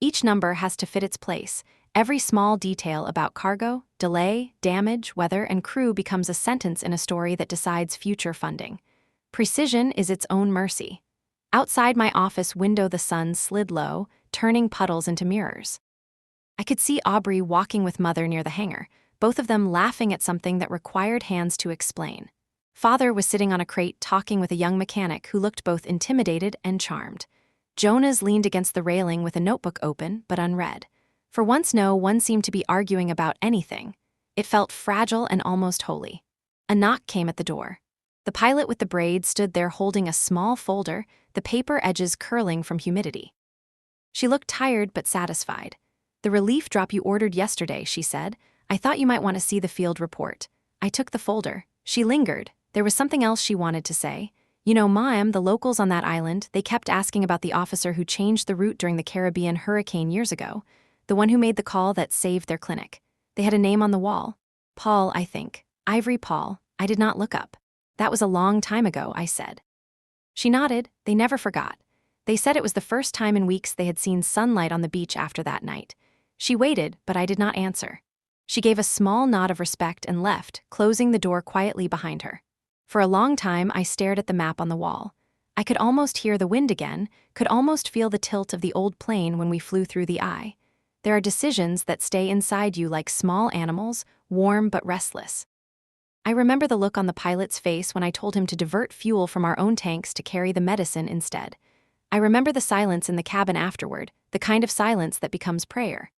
Each number has to fit its place. Every small detail about cargo, delay, damage, weather, and crew becomes a sentence in a story that decides future funding. Precision is its own mercy. Outside my office window the sun slid low, turning puddles into mirrors. I could see Aubrey walking with Mother near the hangar, both of them laughing at something that required hands to explain. Father was sitting on a crate talking with a young mechanic who looked both intimidated and charmed. Jonas leaned against the railing with a notebook open but unread. For once no one seemed to be arguing about anything. It felt fragile and almost holy. A knock came at the door. The pilot with the braids stood there holding a small folder, the paper edges curling from humidity. She looked tired but satisfied. "The relief drop you ordered yesterday," she said. "I thought you might want to see the field report." I took the folder. She lingered. There was something else she wanted to say. "You know, Ma'am, the locals on that island, they kept asking about the officer who changed the route during the Caribbean hurricane years ago. The one who made the call that saved their clinic. They had a name on the wall. Paul, I think. Ivory Paul." I did not look up. "That was a long time ago," I said. She nodded. They never forgot. They said it was the first time in weeks they had seen sunlight on the beach after that night. She waited, but I did not answer. She gave a small nod of respect and left, closing the door quietly behind her. For a long time, I stared at the map on the wall. I could almost hear the wind again, could almost feel the tilt of the old plane when we flew through the eye. There are decisions that stay inside you like small animals, warm but restless. I remember the look on the pilot's face when I told him to divert fuel from our own tanks to carry the medicine instead. I remember the silence in the cabin afterward, the kind of silence that becomes prayer.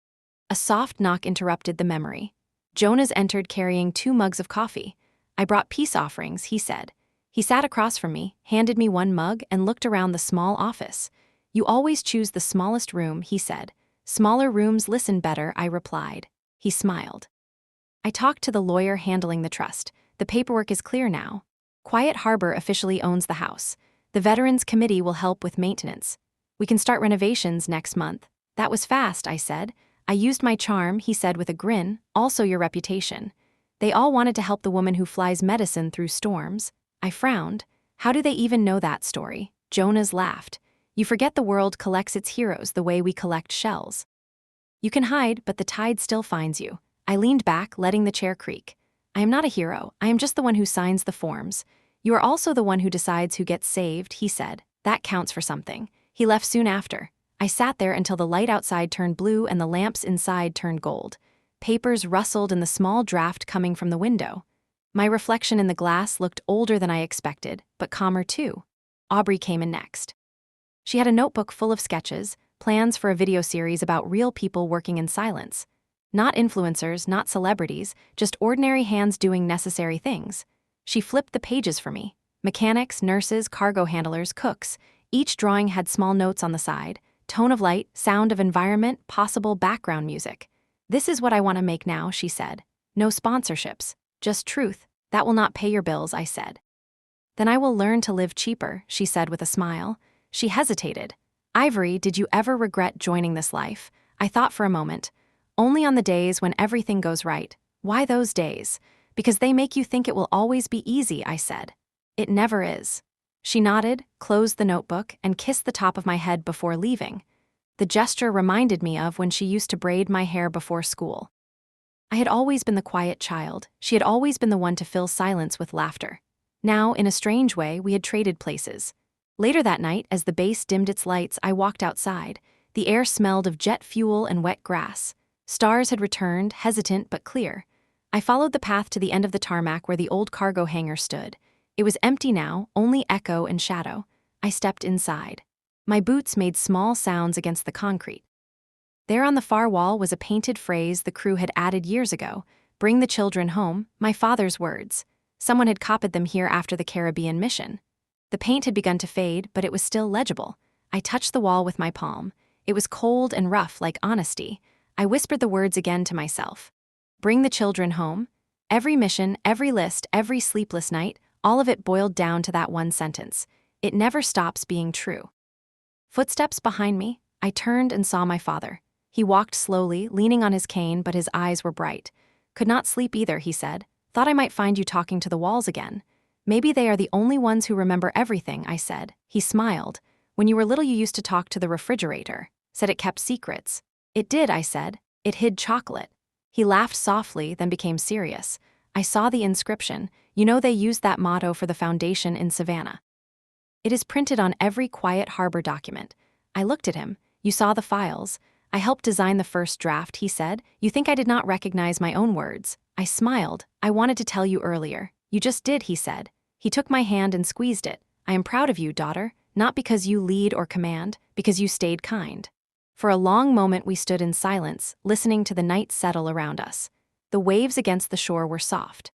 A soft knock interrupted the memory. Jonas entered carrying 2 mugs of coffee. "I brought peace offerings," he said. He sat across from me, handed me 1 mug, and looked around the small office. "You always choose the smallest room," he said. "Smaller rooms listen better," I replied. He smiled. I talked to the lawyer handling the trust. "The paperwork is clear now. Quiet Harbor officially owns the house. The Veterans Committee will help with maintenance. We can start renovations next month." "That was fast," I said. "I used my charm," he said with a grin, "also your reputation." "They all wanted to help the woman who flies medicine through storms." I frowned. "How do they even know that story?" Jonas laughed. "You forget the world collects its heroes the way we collect shells. You can hide, but the tide still finds you." I leaned back, letting the chair creak. "I am not a hero. I am just the one who signs the forms." "You are also the one who decides who gets saved," he said. "That counts for something." He left soon after. I sat there until the light outside turned blue and the lamps inside turned gold. Papers rustled in the small draft coming from the window. My reflection in the glass looked older than I expected, but calmer too. Aubrey came in next. She had a notebook full of sketches, plans for a video series about real people working in silence. Not influencers, not celebrities, just ordinary hands doing necessary things. She flipped the pages for me. Mechanics, nurses, cargo handlers, cooks. Each drawing had small notes on the side. Tone of light, sound of environment, possible background music. "This is what I want to make now," she said. "No sponsorships. Just truth. That will not pay your bills," I said. "Then I will learn to live cheaper," she said with a smile. She hesitated. "Ivory, did you ever regret joining this life?" I thought for a moment. "Only on the days when everything goes right." "Why those days?" "Because they make you think it will always be easy," I said. "It never is." She nodded, closed the notebook, and kissed the top of my head before leaving. The gesture reminded me of when she used to braid my hair before school. I had always been the quiet child. She had always been the one to fill silence with laughter. Now, in a strange way, we had traded places. Later that night, as the base dimmed its lights, I walked outside. The air smelled of jet fuel and wet grass. Stars had returned, hesitant but clear. I followed the path to the end of the tarmac where the old cargo hangar stood. It was empty now, only echo and shadow. I stepped inside. My boots made small sounds against the concrete. There on the far wall was a painted phrase the crew had added years ago: "Bring the children home," my father's words. Someone had copied them here after the Caribbean mission. The paint had begun to fade, but it was still legible. I touched the wall with my palm. It was cold and rough, like honesty. I whispered the words again to myself. Bring the children home. Every mission, every list, every sleepless night, all of it boiled down to that one sentence. It never stops being true. Footsteps behind me. I turned and saw my father. He walked slowly, leaning on his cane, but his eyes were bright. "Could not sleep either," he said. "Thought I might find you talking to the walls again." "Maybe they are the only ones who remember everything," I said. He smiled. "When you were little you used to talk to the refrigerator. Said it kept secrets." "It did," I said. "It hid chocolate." He laughed softly, then became serious. I saw the inscription. You know they used that motto for the foundation in Savannah. It is printed on every Quiet Harbor document. I looked at him. "You saw the files." "I helped design the first draft," he said. "You think I did not recognize my own words?" I smiled. "I wanted to tell you earlier." "You just did," he said. He took my hand and squeezed it. "I am proud of you, daughter, not because you lead or command, because you stayed kind." For a long moment we stood in silence, listening to the night settle around us. The waves against the shore were soft.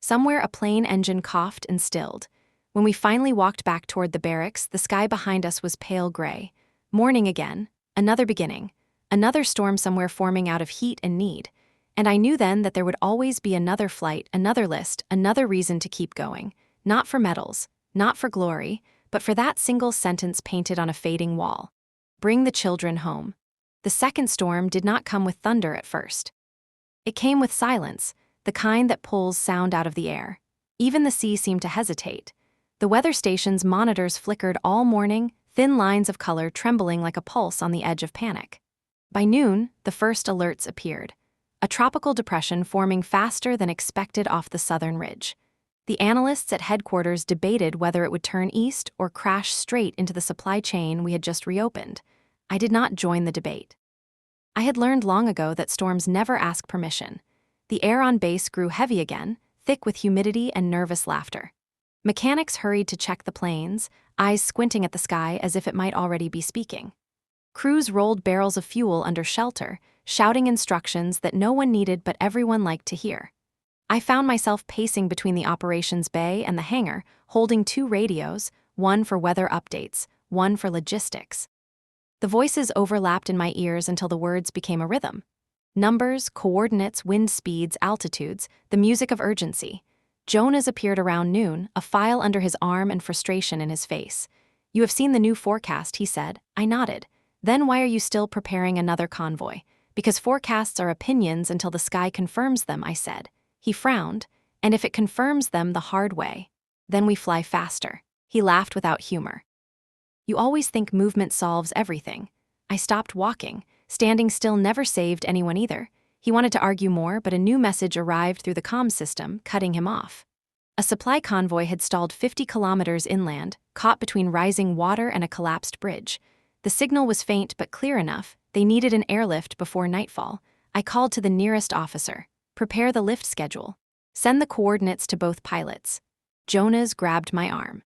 Somewhere a plane engine coughed and stilled. When we finally walked back toward the barracks, the sky behind us was pale gray. Morning again, another beginning, another storm somewhere forming out of heat and need. And I knew then that there would always be another flight, another list, another reason to keep going. Not for medals, not for glory, but for that single sentence painted on a fading wall. Bring the children home. The second storm did not come with thunder at first. It came with silence, the kind that pulls sound out of the air. Even the sea seemed to hesitate. The weather station's monitors flickered all morning, thin lines of color trembling like a pulse on the edge of panic. By noon, the first alerts appeared. A tropical depression forming faster than expected off the southern ridge. The analysts at headquarters debated whether it would turn east or crash straight into the supply chain we had just reopened. I did not join the debate. I had learned long ago that storms never ask permission. The air on base grew heavy again, thick with humidity and nervous laughter. Mechanics hurried to check the planes, eyes squinting at the sky as if it might already be speaking. Crews rolled barrels of fuel under shelter, shouting instructions that no one needed but everyone liked to hear. I found myself pacing between the operations bay and the hangar, holding two radios, one for weather updates, one for logistics. The voices overlapped in my ears until the words became a rhythm. Numbers, coordinates, wind speeds, altitudes, the music of urgency. Jonas appeared around noon, a file under his arm and frustration in his face. "You have seen the new forecast," he said. I nodded. "Then why are you still preparing another convoy?" "Because forecasts are opinions until the sky confirms them," I said. He frowned. "And if it confirms them the hard way, then we fly faster." He laughed without humor. "You always think movement solves everything." I stopped walking. Standing still never saved anyone either. He wanted to argue more, but a new message arrived through the comm system, cutting him off. A supply convoy had stalled 50 kilometers inland, caught between rising water and a collapsed bridge. The signal was faint but clear enough. They needed an airlift before nightfall. I called to the nearest officer. "Prepare the lift schedule. Send the coordinates to both pilots." Jonas grabbed my arm.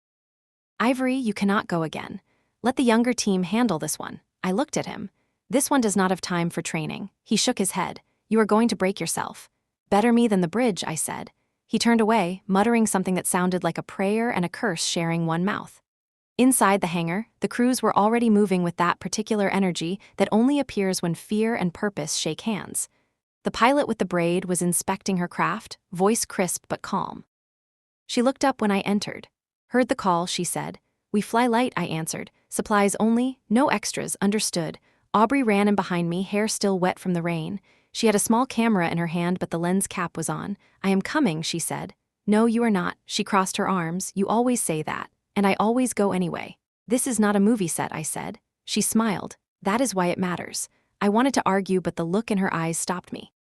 "Ivory, you cannot go again. Let the younger team handle this one." I looked at him. "This one does not have time for training." He shook his head. "You are going to break yourself." "Better me than the bridge," I said. He turned away, muttering something that sounded like a prayer and a curse sharing one mouth. Inside the hangar, the crews were already moving with that particular energy that only appears when fear and purpose shake hands. The pilot with the braid was inspecting her craft, voice crisp but calm. She looked up when I entered. "Heard the call," she said. "We fly light," I answered. "Supplies only, no extras, understood." Aubrey ran in behind me, hair still wet from the rain. She had a small camera in her hand, but the lens cap was on. "I am coming," she said. "No, you are not." She crossed her arms. "You always say that. And I always go anyway." "This is not a movie set," I said. She smiled. "That is why it matters." I wanted to argue, but the look in her eyes stopped me.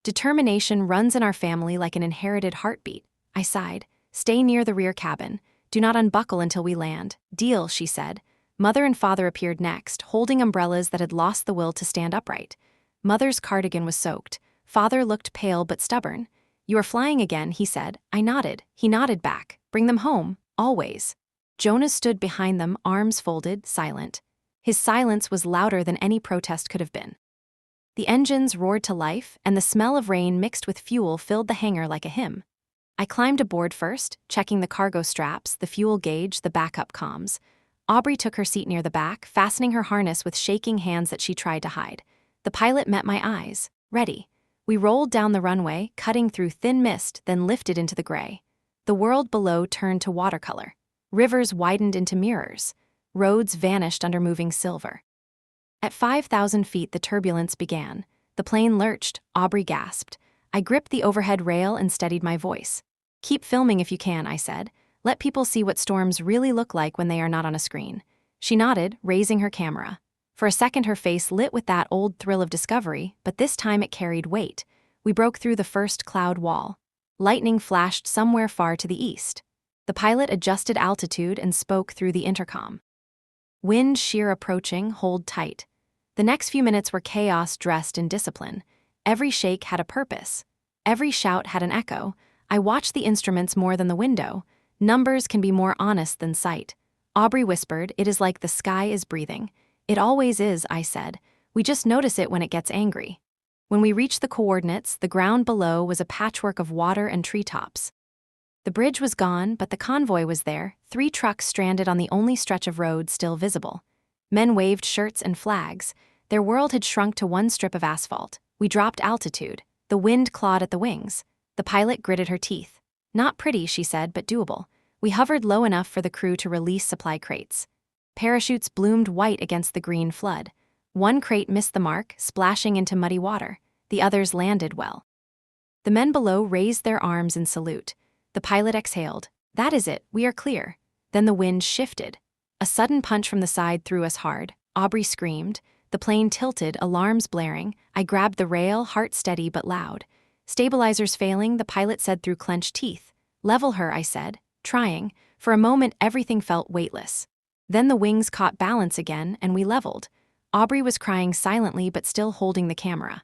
"Determination runs in our family like an inherited heartbeat." I sighed. "Stay near the rear cabin. Do not unbuckle until we land." "Deal," she said. Mother and father appeared next, holding umbrellas that had lost the will to stand upright. Mother's cardigan was soaked. Father looked pale but stubborn. "You are flying again," he said. I nodded. He nodded back. "Bring them home, always." Jonas stood behind them, arms folded, silent. His silence was louder than any protest could have been. The engines roared to life, and the smell of rain mixed with fuel filled the hangar like a hymn. I climbed aboard first, checking the cargo straps, the fuel gauge, the backup comms. Aubrey took her seat near the back, fastening her harness with shaking hands that she tried to hide. The pilot met my eyes. Ready. We rolled down the runway, cutting through thin mist, then lifted into the gray. The world below turned to watercolor. Rivers widened into mirrors. Roads vanished under moving silver. At 5,000 feet, the turbulence began. The plane lurched. Aubrey gasped. I gripped the overhead rail and steadied my voice. "Keep filming if you can," I said. "Let people see what storms really look like when they are not on a screen." She nodded, raising her camera. For a second, her face lit with that old thrill of discovery, but this time it carried weight. We broke through the first cloud wall. Lightning flashed somewhere far to the east. The pilot adjusted altitude and spoke through the intercom. "Wind shear approaching, hold tight." The next few minutes were chaos dressed in discipline. Every shake had a purpose. Every shout had an echo. I watched the instruments more than the window. Numbers can be more honest than sight. Aubrey whispered, "It is like the sky is breathing." "It always is," I said. "We just notice it when it gets angry." When we reached the coordinates, the ground below was a patchwork of water and treetops. The bridge was gone, but the convoy was there, 3 trucks stranded on the only stretch of road still visible. Men waved shirts and flags. Their world had shrunk to one strip of asphalt. We dropped altitude. The wind clawed at the wings. The pilot gritted her teeth. Not pretty, she said, but doable. We hovered low enough for the crew to release supply crates. Parachutes bloomed white against the green flood. One crate missed the mark, splashing into muddy water. The others landed well. The men below raised their arms in salute. The pilot exhaled. That is it, we are clear. Then the wind shifted. A sudden punch from the side threw us hard. Aubrey screamed. The plane tilted, alarms blaring. I grabbed the rail, heart steady but loud. Stabilizers failing, the pilot said through clenched teeth. Level her, I said, trying. For a moment, everything felt weightless. Then the wings caught balance again, and we leveled. Aubrey was crying silently but still holding the camera.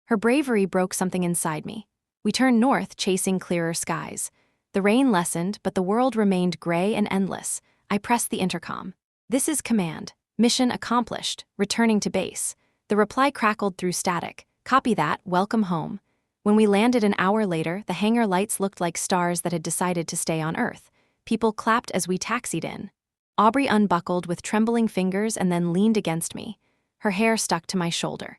Her bravery broke something inside me. We turned north, chasing clearer skies. The rain lessened, but the world remained gray and endless. I pressed the intercom. This is command. Mission accomplished. Returning to base. The reply crackled through static. Copy that, welcome home. When we landed an hour later, the hangar lights looked like stars that had decided to stay on Earth. People clapped as we taxied in. Aubrey unbuckled with trembling fingers and then leaned against me. Her hair stuck to my shoulder.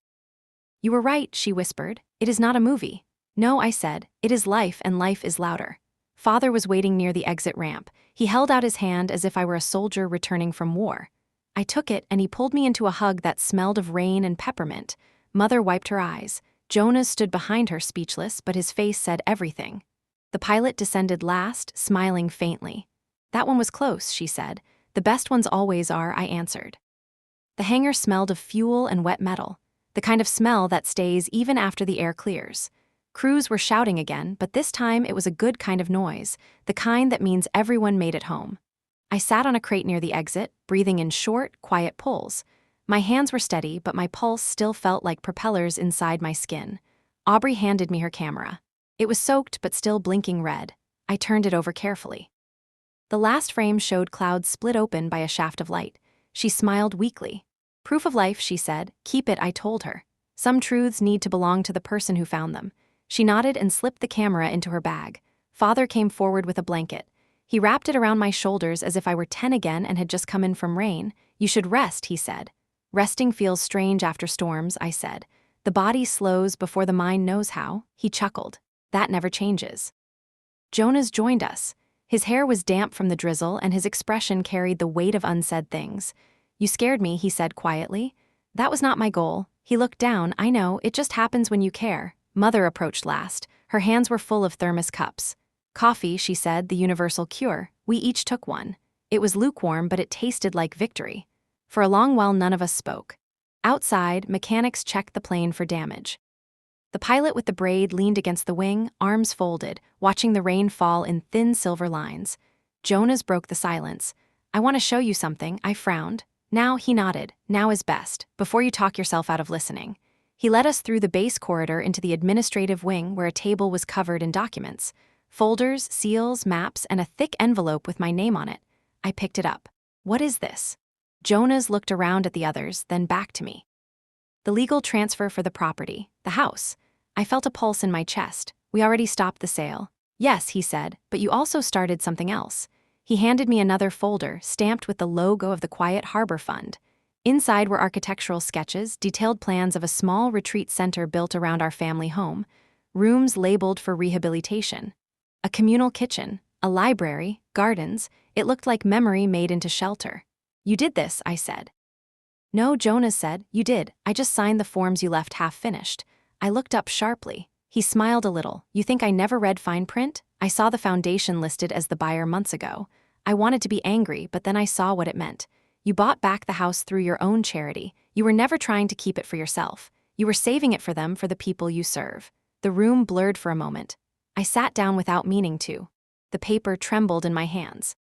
You were right, she whispered. It is not a movie. No, I said. It is life, and life is louder. Father was waiting near the exit ramp. He held out his hand as if I were a soldier returning from war. I took it, and he pulled me into a hug that smelled of rain and peppermint. Mother wiped her eyes. Jonas stood behind her, speechless, but his face said everything. The pilot descended last, smiling faintly. That one was close, she said. The best ones always are, I answered. The hangar smelled of fuel and wet metal, the kind of smell that stays even after the air clears. Crews were shouting again, but this time it was a good kind of noise, the kind that means everyone made it home. I sat on a crate near the exit, breathing in short, quiet pulls. My hands were steady, but my pulse still felt like propellers inside my skin. Aubrey handed me her camera. It was soaked but still blinking red. I turned it over carefully. The last frame showed clouds split open by a shaft of light. She smiled weakly. Proof of life, she said. Keep it, I told her. Some truths need to belong to the person who found them. She nodded and slipped the camera into her bag. Father came forward with a blanket. He wrapped it around my shoulders as if I were 10 again and had just come in from rain. You should rest, he said. Resting feels strange after storms, I said. The body slows before the mind knows how. He chuckled. That never changes. Jonas joined us. His hair was damp from the drizzle, and his expression carried the weight of unsaid things. You scared me, he said quietly. That was not my goal. He looked down. I know, it just happens when you care. Mother approached last. Her hands were full of thermos cups. Coffee, she said, the universal cure. We each took one. It was lukewarm, but it tasted like victory. For a long while, none of us spoke. Outside, mechanics checked the plane for damage. The pilot with the braid leaned against the wing, arms folded, watching the rain fall in thin silver lines. Jonas broke the silence. I want to show you something, I frowned. Now, he nodded. Now is best, before you talk yourself out of listening. He led us through the base corridor into the administrative wing where a table was covered in documents. Folders, seals, maps, and a thick envelope with my name on it. I picked it up. What is this? Jonas looked around at the others, then back to me. The legal transfer for the property, the house. I felt a pulse in my chest. We already stopped the sale. Yes, he said, but you also started something else. He handed me another folder, stamped with the logo of the Quiet Harbor Fund. Inside were architectural sketches, detailed plans of a small retreat center built around our family home, rooms labeled for rehabilitation, a communal kitchen, a library, gardens. It looked like memory made into shelter. You did this, I said. No, Jonas said, you did. I just signed the forms you left half finished. I looked up sharply. He smiled a little. You think I never read fine print? I saw the foundation listed as the buyer months ago. I wanted to be angry, but then I saw what it meant. You bought back the house through your own charity. You were never trying to keep it for yourself. You were saving it for them, for the people you serve. The room blurred for a moment. I sat down without meaning to. The paper trembled in my hands.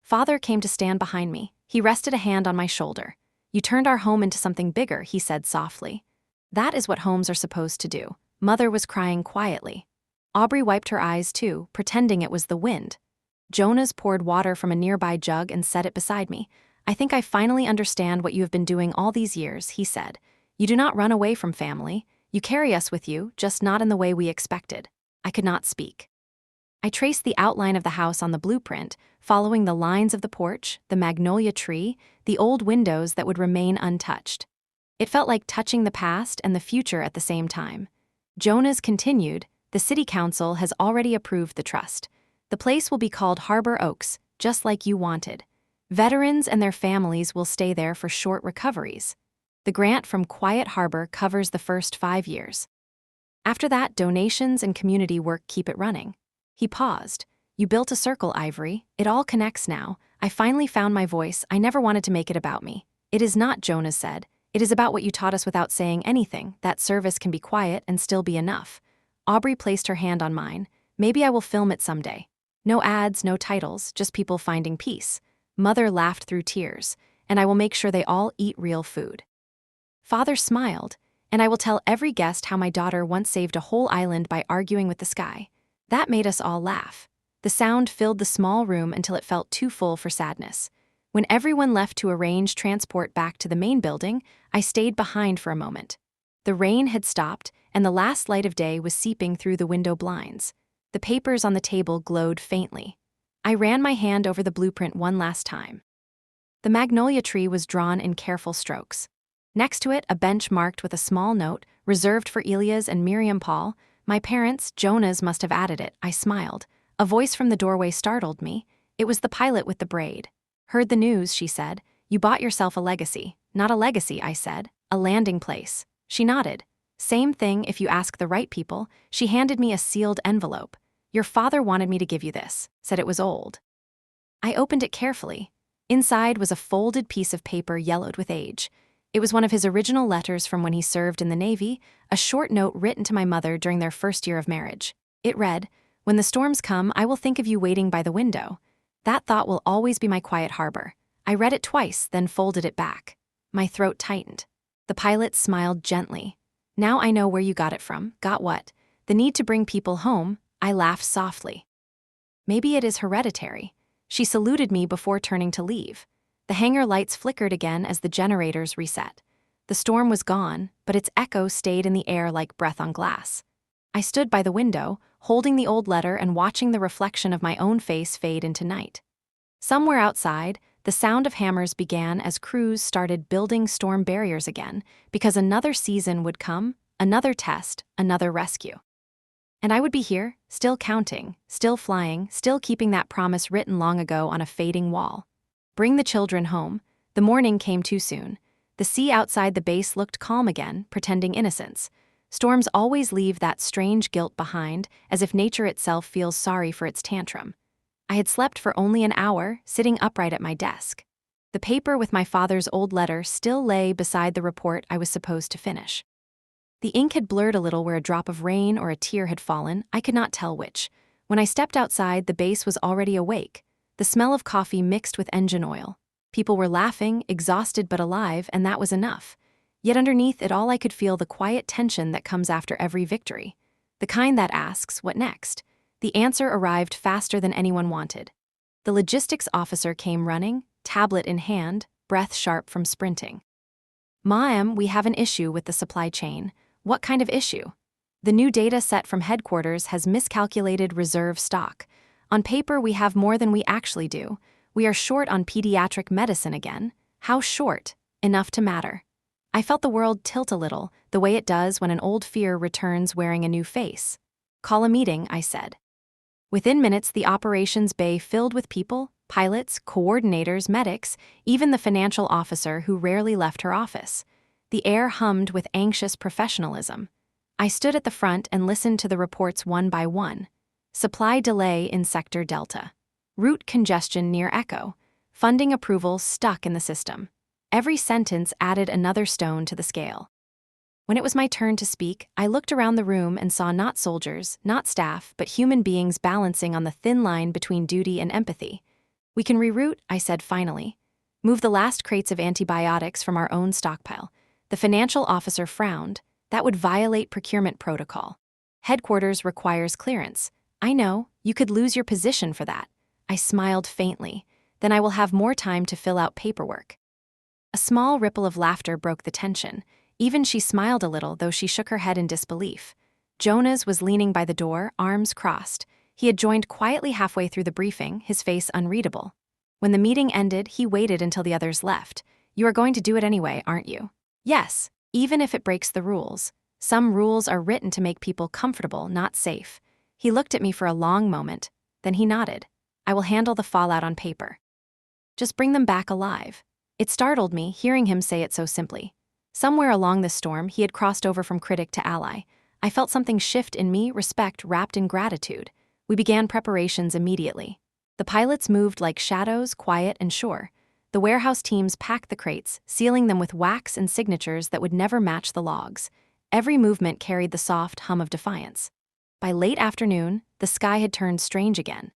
Father came to stand behind me. He rested a hand on my shoulder. You turned our home into something bigger, he said softly. That is what homes are supposed to do. Mother was crying quietly. Aubrey wiped her eyes too, pretending it was the wind. Jonas poured water from a nearby jug and set it beside me. I think I finally understand what you have been doing all these years, he said. You do not run away from family. You carry us with you, just not in the way we expected. I could not speak. I traced the outline of the house on the blueprint, following the lines of the porch, the magnolia tree, the old windows that would remain untouched. It felt like touching the past and the future at the same time. Jonas continued, "The city council has already approved the trust. The place will be called Harbor Oaks, just like you wanted. Veterans and their families will stay there for short recoveries. The grant from Quiet Harbor covers the first 5 years. After that, donations and community work keep it running." He paused. "You built a circle, Ivory. It all connects now. I finally found my voice. I never wanted to make it about me." "It is not," Jonas said. "It is about what you taught us without saying anything, that service can be quiet and still be enough." Aubrey placed her hand on mine. "Maybe I will film it someday. No ads, no titles, just people finding peace." Mother laughed through tears. "And I will make sure they all eat real food." Father smiled. "And I will tell every guest how my daughter once saved a whole island by arguing with the sky." That made us all laugh. The sound filled the small room until it felt too full for sadness. When everyone left to arrange transport back to the main building, I stayed behind for a moment. The rain had stopped, and the last light of day was seeping through the window blinds. The papers on the table glowed faintly. I ran my hand over the blueprint one last time. The magnolia tree was drawn in careful strokes. Next to it, a bench marked with a small note, reserved for Elias and Miriam Paul. My parents, Jonas, must have added it. I smiled. A voice from the doorway startled me. It was the pilot with the braid. "Heard the news," she said. "You bought yourself a legacy." "Not a legacy," I said. "A landing place." She nodded. "Same thing if you ask the right people." She handed me a sealed envelope. "Your father wanted me to give you this. Said it was old." I opened it carefully. Inside was a folded piece of paper yellowed with age. It was one of his original letters from when he served in the Navy, a short note written to my mother during their first year of marriage. It read, "When the storms come, I will think of you waiting by the window. That thought will always be my quiet harbor." I read it twice, then folded it back. My throat tightened. The pilot smiled gently. "Now I know where you got it from." "Got what?" "The need to bring people home." I laughed softly. "Maybe it is hereditary." She saluted me before turning to leave. The hangar lights flickered again as the generators reset. The storm was gone, but its echo stayed in the air like breath on glass. I stood by the window, holding the old letter and watching the reflection of my own face fade into night. Somewhere outside, the sound of hammers began as crews started building storm barriers again, because another season would come, another test, another rescue. And I would be here, still counting, still flying, still keeping that promise written long ago on a fading wall. Bring the children home. The morning came too soon. The sea outside the base looked calm again, pretending innocence. Storms always leave that strange guilt behind, as if nature itself feels sorry for its tantrum. I had slept for only an hour, sitting upright at my desk. The paper with my father's old letter still lay beside the report I was supposed to finish. The ink had blurred a little where a drop of rain or a tear had fallen. I could not tell which. When I stepped outside, the base was already awake. The smell of coffee mixed with engine oil. People were laughing, exhausted but alive, and that was enough. Yet underneath it all I could feel the quiet tension that comes after every victory. The kind that asks, what next? The answer arrived faster than anyone wanted. The logistics officer came running, tablet in hand, breath sharp from sprinting. "Ma'am, we have an issue with the supply chain." "What kind of issue?" "The new data set from headquarters has miscalculated reserve stock. On paper, we have more than we actually do. We are short on pediatric medicine again." "How short?" "Enough to matter." I felt the world tilt a little, the way it does when an old fear returns wearing a new face. "Call a meeting," I said. Within minutes, the operations bay filled with people, pilots, coordinators, medics, even the financial officer who rarely left her office. The air hummed with anxious professionalism. I stood at the front and listened to the reports one by one. Supply delay in Sector Delta. Route congestion near Echo. Funding approval stuck in the system. Every sentence added another stone to the scale. When it was my turn to speak, I looked around the room and saw not soldiers, not staff, but human beings balancing on the thin line between duty and empathy. "We can reroute," I said finally. "Move the last crates of antibiotics from our own stockpile." The financial officer frowned. "That would violate procurement protocol. Headquarters requires clearance." "I know, you could lose your position for that." I smiled faintly. "Then I will have more time to fill out paperwork." A small ripple of laughter broke the tension. Even she smiled a little, though she shook her head in disbelief. Jonas was leaning by the door, arms crossed. He had joined quietly halfway through the briefing, his face unreadable. When the meeting ended, he waited until the others left. "You are going to do it anyway, aren't you?" "Yes, even if it breaks the rules. Some rules are written to make people comfortable, not safe." He looked at me for a long moment, then he nodded. "I will handle the fallout on paper. Just bring them back alive." It startled me, hearing him say it so simply. Somewhere along this storm, he had crossed over from critic to ally. I felt something shift in me, respect wrapped in gratitude. We began preparations immediately. The pilots moved like shadows, quiet and sure. The warehouse teams packed the crates, sealing them with wax and signatures that would never match the logs. Every movement carried the soft hum of defiance. By late afternoon, the sky had turned strange again.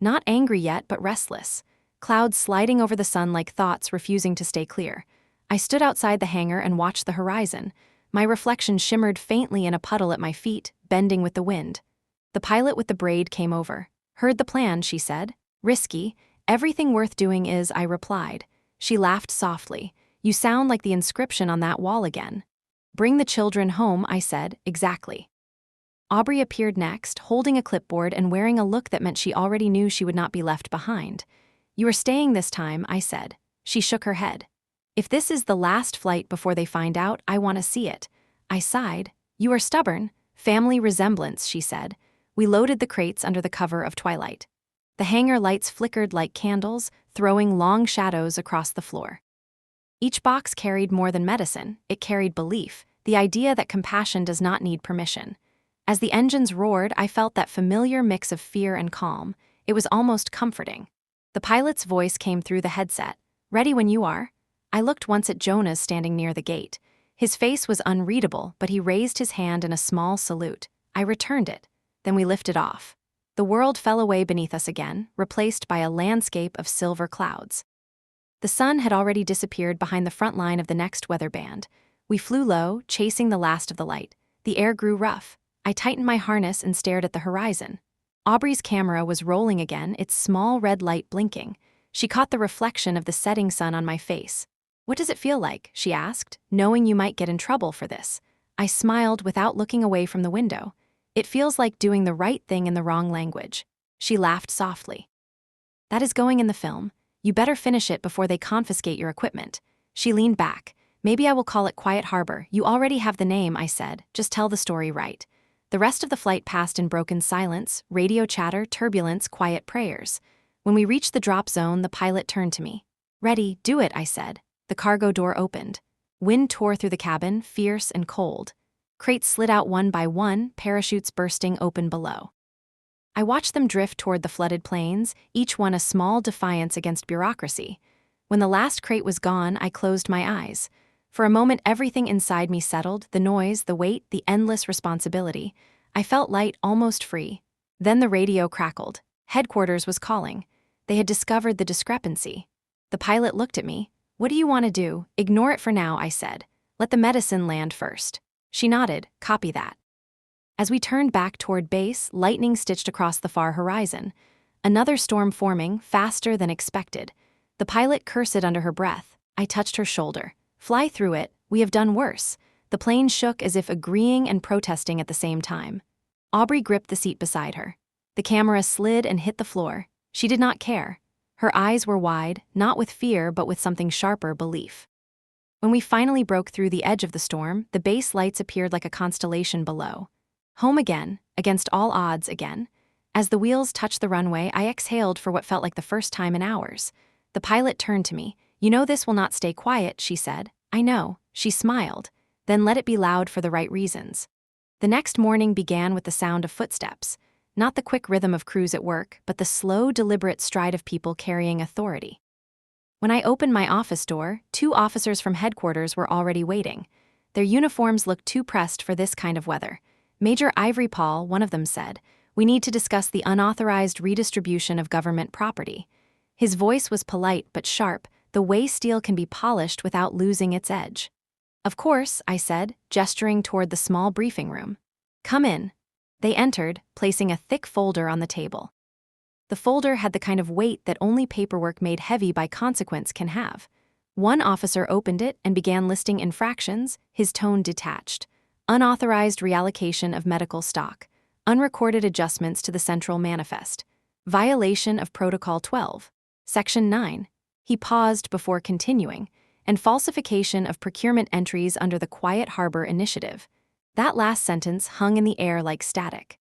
Not angry yet, but restless. Clouds sliding over the sun like thoughts refusing to stay clear. I stood outside the hangar and watched the horizon. My reflection shimmered faintly in a puddle at my feet, bending with the wind. The pilot with the braid came over. "Heard the plan," she said. "Risky. Everything worth doing is," I replied. She laughed softly. "You sound like the inscription on that wall again." "Bring the children home," I said. "Exactly." Aubrey appeared next, holding a clipboard and wearing a look that meant she already knew she would not be left behind. "You are staying this time," I said. She shook her head. "If this is the last flight before they find out, I want to see it." I sighed. "You are stubborn." "Family resemblance," she said. We loaded the crates under the cover of twilight. The hangar lights flickered like candles, throwing long shadows across the floor. Each box carried more than medicine, it carried belief, the idea that compassion does not need permission. As the engines roared, I felt that familiar mix of fear and calm. It was almost comforting. The pilot's voice came through the headset. "Ready when you are." I looked once at Jonas standing near the gate. His face was unreadable, but he raised his hand in a small salute. I returned it. Then we lifted off. The world fell away beneath us again, replaced by a landscape of silver clouds. The sun had already disappeared behind the front line of the next weather band. We flew low, chasing the last of the light. The air grew rough. I tightened my harness and stared at the horizon. Aubrey's camera was rolling again, its small red light blinking. She caught the reflection of the setting sun on my face. "What does it feel like?" she asked, "knowing you might get in trouble for this?" I smiled without looking away from the window. "It feels like doing the right thing in the wrong language." She laughed softly. "That is going in the film. You better finish it before they confiscate your equipment." She leaned back. "Maybe I will call it Quiet Harbor. You already have the name," I said. "Just tell the story right." The rest of the flight passed in broken silence, radio chatter, turbulence, quiet prayers. When we reached the drop zone, the pilot turned to me. "Ready, do it," I said. The cargo door opened. Wind tore through the cabin, fierce and cold. Crates slid out one by one, parachutes bursting open below. I watched them drift toward the flooded plains, each one a small defiance against bureaucracy. When the last crate was gone, I closed my eyes. For a moment, everything inside me settled, the noise, the weight, the endless responsibility. I felt light, almost free. Then the radio crackled. Headquarters was calling. They had discovered the discrepancy. The pilot looked at me. "What do you want to do?" "Ignore it for now," I said. "Let the medicine land first." She nodded. "Copy that." As we turned back toward base, lightning stitched across the far horizon. Another storm forming, faster than expected. The pilot cursed under her breath. I touched her shoulder. "Fly through it. We have done worse." The plane shook as if agreeing and protesting at the same time. Aubrey gripped the seat beside her. The camera slid and hit the floor. She did not care. Her eyes were wide, not with fear but with something sharper, belief. When we finally broke through the edge of the storm, the base lights appeared like a constellation below. Home again, against all odds again. As the wheels touched the runway, I exhaled for what felt like the first time in hours. The pilot turned to me. "You know this will not stay quiet," she said. "I know." She smiled. "Then let it be loud for the right reasons." The next morning began with the sound of footsteps. Not the quick rhythm of crews at work, but the slow, deliberate stride of people carrying authority. When I opened my office door, 2 officers from headquarters were already waiting. Their uniforms looked too pressed for this kind of weather. "Major Ivory Paul," one of them said, "we need to discuss the unauthorized redistribution of government property." His voice was polite but sharp, the way steel can be polished without losing its edge. "Of course," I said, gesturing toward the small briefing room. "Come in." They entered, placing a thick folder on the table. The folder had the kind of weight that only paperwork made heavy by consequence can have. One officer opened it and began listing infractions, his tone detached. Unauthorized reallocation of medical stock. Unrecorded adjustments to the central manifest. Violation of Protocol 12. Section 9. He paused before continuing. And falsification of procurement entries under the Quiet Harbor Initiative. That last sentence hung in the air like static.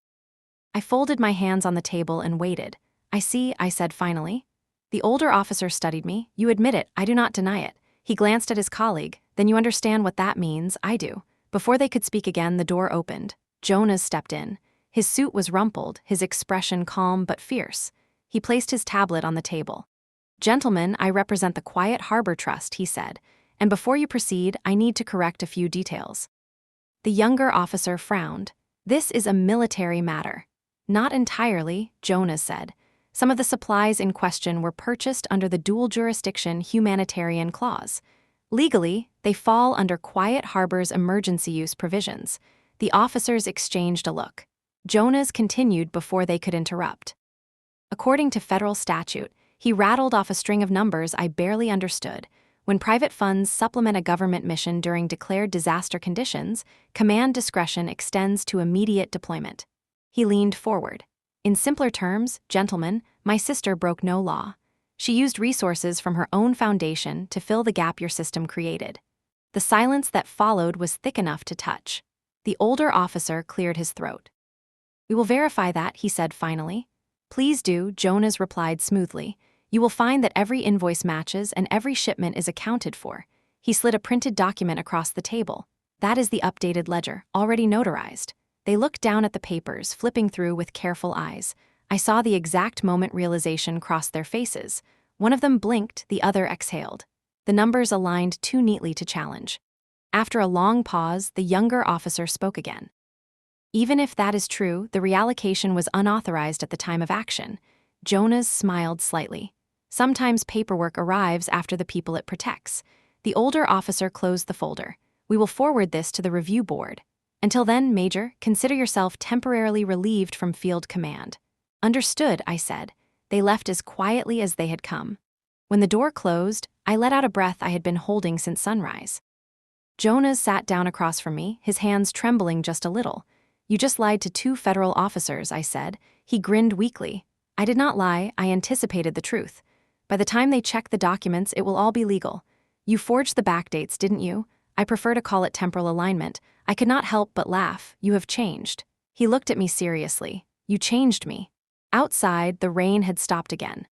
I folded my hands on the table and waited. I see, I said finally. The older officer studied me. You admit it, I do not deny it. He glanced at his colleague. Then you understand what that means, I do. Before they could speak again, the door opened. Jonas stepped in. His suit was rumpled, his expression calm but fierce. He placed his tablet on the table. Gentlemen, I represent the Quiet Harbor Trust, he said. And before you proceed, I need to correct a few details. The younger officer frowned. This is a military matter. Not entirely, Jonas said. Some of the supplies in question were purchased under the dual jurisdiction humanitarian clause. Legally, they fall under Quiet Harbor's emergency use provisions. The officers exchanged a look. Jonas continued before they could interrupt. According to federal statute, he rattled off a string of numbers I barely understood. When private funds supplement a government mission during declared disaster conditions, command discretion extends to immediate deployment. He leaned forward. In simpler terms, gentlemen, my sister broke no law. She used resources from her own foundation to fill the gap your system created. The silence that followed was thick enough to touch. The older officer cleared his throat. We will verify that, he said finally. Please do, Jonas replied smoothly. You will find that every invoice matches and every shipment is accounted for. He slid a printed document across the table. That is the updated ledger, already notarized. They looked down at the papers, flipping through with careful eyes. I saw the exact moment realization crossed their faces. One of them blinked, the other exhaled. The numbers aligned too neatly to challenge. After a long pause, the younger officer spoke again. Even if that is true, the reallocation was unauthorized at the time of action. Jonas smiled slightly. Sometimes paperwork arrives after the people it protects. The older officer closed the folder. We will forward this to the review board. Until then, Major, consider yourself temporarily relieved from field command. Understood, I said. They left as quietly as they had come. When the door closed, I let out a breath I had been holding since sunrise. Jonas sat down across from me, his hands trembling just a little. You just lied to 2 federal officers, I said. He grinned weakly. I did not lie, I anticipated the truth. By the time they check the documents, it will all be legal. You forged the backdates, didn't you? I prefer to call it temporal alignment. I could not help but laugh. You have changed. He looked at me seriously. You changed me. Outside, the rain had stopped again.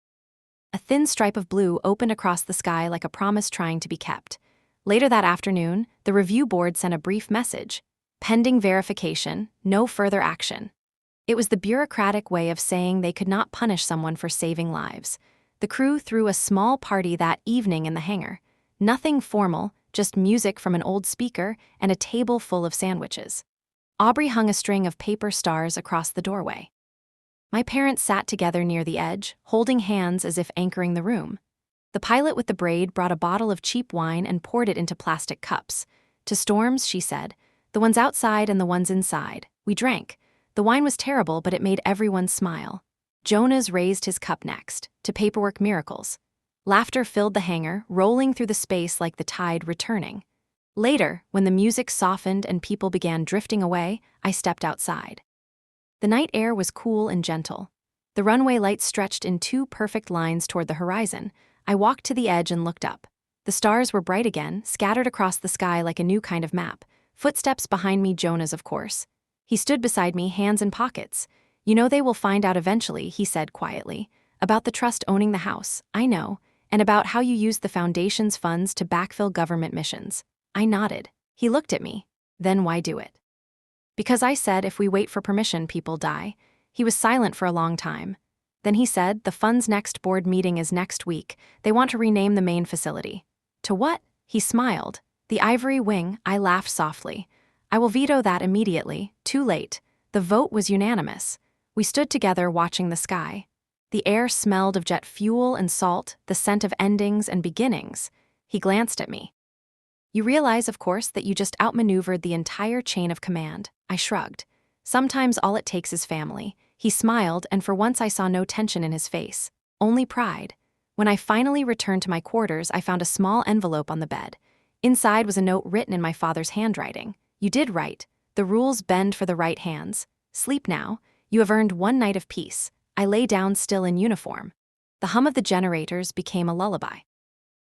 A thin stripe of blue opened across the sky like a promise trying to be kept. Later that afternoon, the review board sent a brief message. Pending verification, no further action. It was the bureaucratic way of saying they could not punish someone for saving lives. The crew threw a small party that evening in the hangar. Nothing formal, just music from an old speaker and a table full of sandwiches. Aubrey hung a string of paper stars across the doorway. My parents sat together near the edge, holding hands as if anchoring the room. The pilot with the braid brought a bottle of cheap wine and poured it into plastic cups. To storms, she said, the ones outside and the ones inside. We drank. The wine was terrible, but it made everyone smile. Jonas raised his cup next, to paperwork miracles. Laughter filled the hangar, rolling through the space like the tide returning. Later, when the music softened and people began drifting away, I stepped outside. The night air was cool and gentle. The runway lights stretched in 2 perfect lines toward the horizon. I walked to the edge and looked up. The stars were bright again, scattered across the sky like a new kind of map. Footsteps behind me, Jonas, of course. He stood beside me, hands in pockets. You know they will find out eventually, he said quietly. About the trust owning the house, I know, and about how you used the foundation's funds to backfill government missions. I nodded. He looked at me. Then why do it? Because I said if we wait for permission, people die. He was silent for a long time. Then he said, the fund's next board meeting is next week. They want to rename the main facility. To what? He smiled. The Ivory Wing, I laughed softly. I will veto that immediately. Too late. The vote was unanimous. We stood together watching the sky. The air smelled of jet fuel and salt, the scent of endings and beginnings. He glanced at me. You realize, of course, that you just outmaneuvered the entire chain of command. I shrugged. Sometimes all it takes is family. He smiled, and for once I saw no tension in his face. Only pride. When I finally returned to my quarters, I found a small envelope on the bed. Inside was a note written in my father's handwriting. "You did right. The rules bend for the right hands. Sleep now. You have earned one night of peace." I lay down still in uniform. The hum of the generators became a lullaby.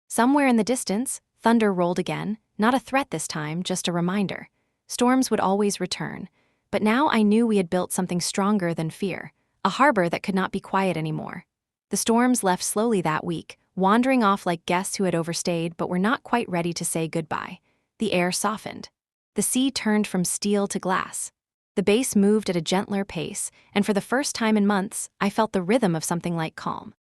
Somewhere in the distance, thunder rolled again, not a threat this time, just a reminder. Storms would always return, but now I knew we had built something stronger than fear, a harbor that could not be quiet anymore. The storms left slowly that week, wandering off like guests who had overstayed but were not quite ready to say goodbye. The air softened. The sea turned from steel to glass. The base moved at a gentler pace, and for the first time in months, I felt the rhythm of something like calm.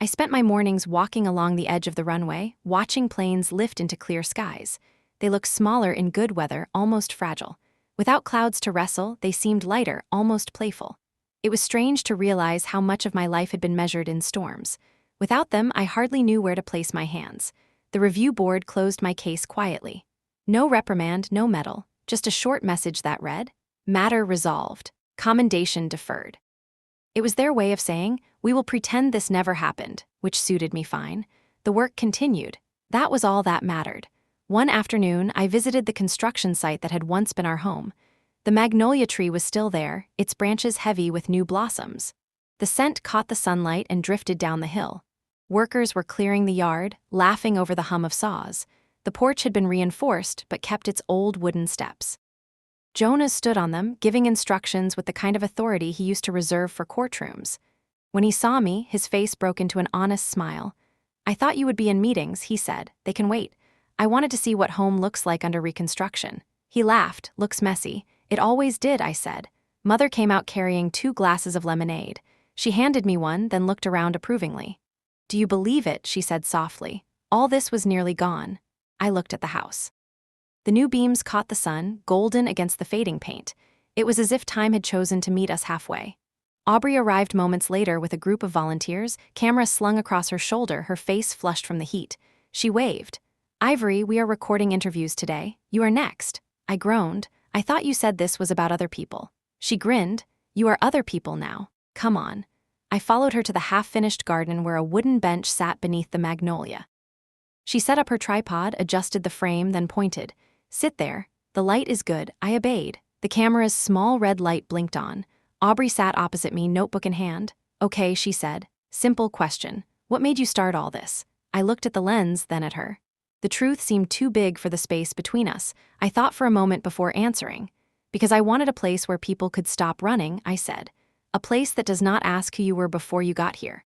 I spent my mornings walking along the edge of the runway, watching planes lift into clear skies. They looked smaller in good weather, almost fragile. Without clouds to wrestle, they seemed lighter, almost playful. It was strange to realize how much of my life had been measured in storms. Without them, I hardly knew where to place my hands. The review board closed my case quietly. No reprimand, no medal, just a short message that read, "Matter resolved. Commendation deferred." It was their way of saying, "We will pretend this never happened," which suited me fine. The work continued. That was all that mattered. One afternoon, I visited the construction site that had once been our home. The magnolia tree was still there, its branches heavy with new blossoms. The scent caught the sunlight and drifted down the hill. Workers were clearing the yard, laughing over the hum of saws. The porch had been reinforced, but kept its old wooden steps. Jonas stood on them, giving instructions with the kind of authority he used to reserve for courtrooms. When he saw me, his face broke into an honest smile. "I thought you would be in meetings," he said. "They can wait. I wanted to see what home looks like under reconstruction." He laughed. "Looks messy." "It always did," I said. Mother came out carrying 2 glasses of lemonade. She handed me one, then looked around approvingly. "Do you believe it?" she said softly. All this was nearly gone. I looked at the house. The new beams caught the sun, golden against the fading paint. It was as if time had chosen to meet us halfway. Aubrey arrived moments later with a group of volunteers, camera slung across her shoulder, her face flushed from the heat. She waved. "Ivory, we are recording interviews today. You are next." I groaned. "I thought you said this was about other people." She grinned. "You are other people now. Come on." I followed her to the half-finished garden where a wooden bench sat beneath the magnolia. She set up her tripod, adjusted the frame, then pointed. "Sit there. The light is good." I obeyed. The camera's small red light blinked on. Aubrey sat opposite me, notebook in hand. "Okay," she said. "Simple question. What made you start all this?" I looked at the lens, then at her. The truth seemed too big for the space between us. I thought for a moment before answering. "Because I wanted a place where people could stop running," I said. "A place that does not ask who you were before you got here."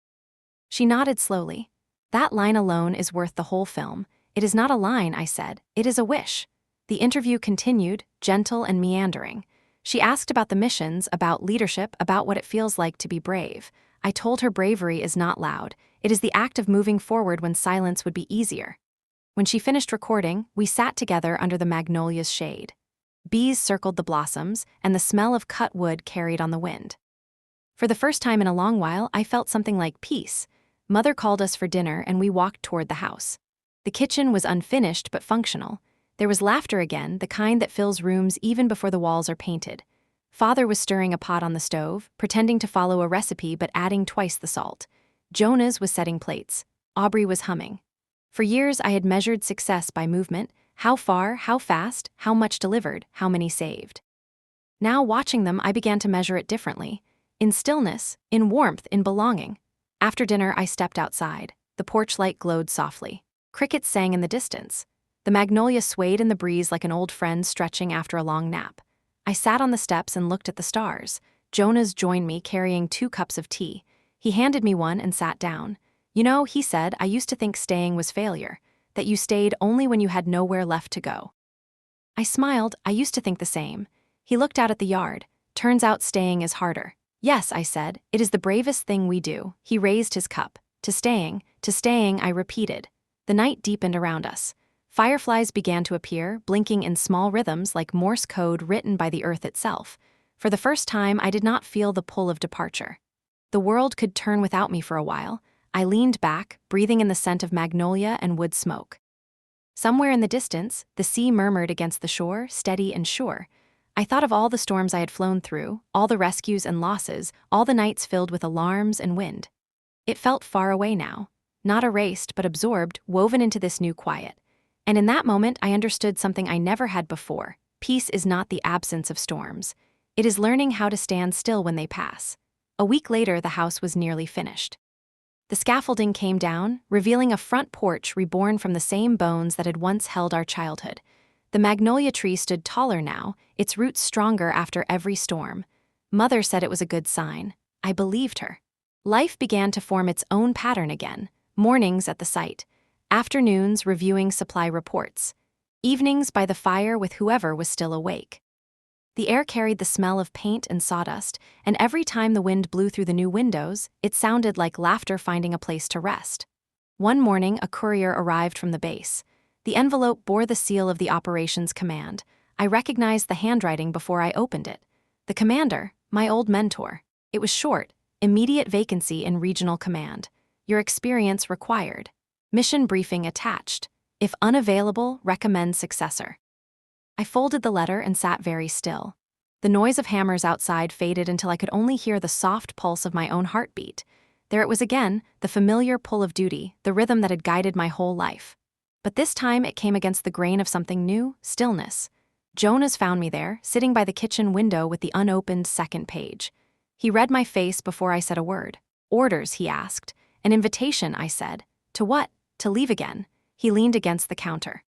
She nodded slowly. "That line alone is worth the whole film." "It is not a line," I said. "It is a wish." The interview continued, gentle and meandering. She asked about the missions, about leadership, about what it feels like to be brave. I told her bravery is not loud. It is the act of moving forward when silence would be easier. When she finished recording, we sat together under the magnolia's shade. Bees circled the blossoms, and the smell of cut wood carried on the wind. For the first time in a long while, I felt something like peace. Mother called us for dinner, and we walked toward the house. The kitchen was unfinished but functional. There was laughter again, the kind that fills rooms even before the walls are painted. Father was stirring a pot on the stove, pretending to follow a recipe but adding twice the salt. Jonas was setting plates. Aubrey was humming. For years, I had measured success by movement: how far, how fast, how much delivered, how many saved. Now, watching them, I began to measure it differently. In stillness, in warmth, in belonging. After dinner, I stepped outside. The porch light glowed softly. Crickets sang in the distance. The magnolia swayed in the breeze like an old friend stretching after a long nap. I sat on the steps and looked at the stars. Jonas joined me, carrying 2 cups of tea. He handed me one and sat down. "You know," he said, "I used to think staying was failure, that you stayed only when you had nowhere left to go." I smiled. I used to think the same. He looked out at the yard. "Turns out staying is harder." "Yes," I said, "it is the bravest thing we do." He raised his cup. To staying, I repeated. The night deepened around us. Fireflies began to appear, blinking in small rhythms like Morse code written by the earth itself. For the first time, I did not feel the pull of departure. The world could turn without me for a while. I leaned back, breathing in the scent of magnolia and wood smoke. Somewhere in the distance, the sea murmured against the shore, steady and sure. I thought of all the storms I had flown through, all the rescues and losses, all the nights filled with alarms and wind. It felt far away now. not erased but absorbed, woven into this new quiet. And in that moment, I understood something I never had before. Peace is not the absence of storms. It is learning how to stand still when they pass. A week later, the house was nearly finished. The scaffolding came down, revealing a front porch reborn from the same bones that had once held our childhood. The magnolia tree stood taller now, its roots stronger after every storm. Mother said it was a good sign. I believed her. Life began to form its own pattern again. Mornings at the site, afternoons reviewing supply reports, evenings by the fire with whoever was still awake. The air carried the smell of paint and sawdust, and every time the wind blew through the new windows, it sounded like laughter finding a place to rest. One morning, a courier arrived from the base. The envelope bore the seal of the operations command. I recognized the handwriting before I opened it. The commander, my old mentor. It was short: immediate vacancy in regional command. Your experience required. Mission briefing attached. If unavailable, recommend successor. I folded the letter and sat very still. The noise of hammers outside faded until I could only hear the soft pulse of my own heartbeat. There it was again, the familiar pull of duty, the rhythm that had guided my whole life. But this time it came against the grain of something new: stillness. Jonas found me there, sitting by the kitchen window with the unopened second page. He read my face before I said a word. Orders, he asked. An invitation, I said. To what? To leave again. He leaned against the counter.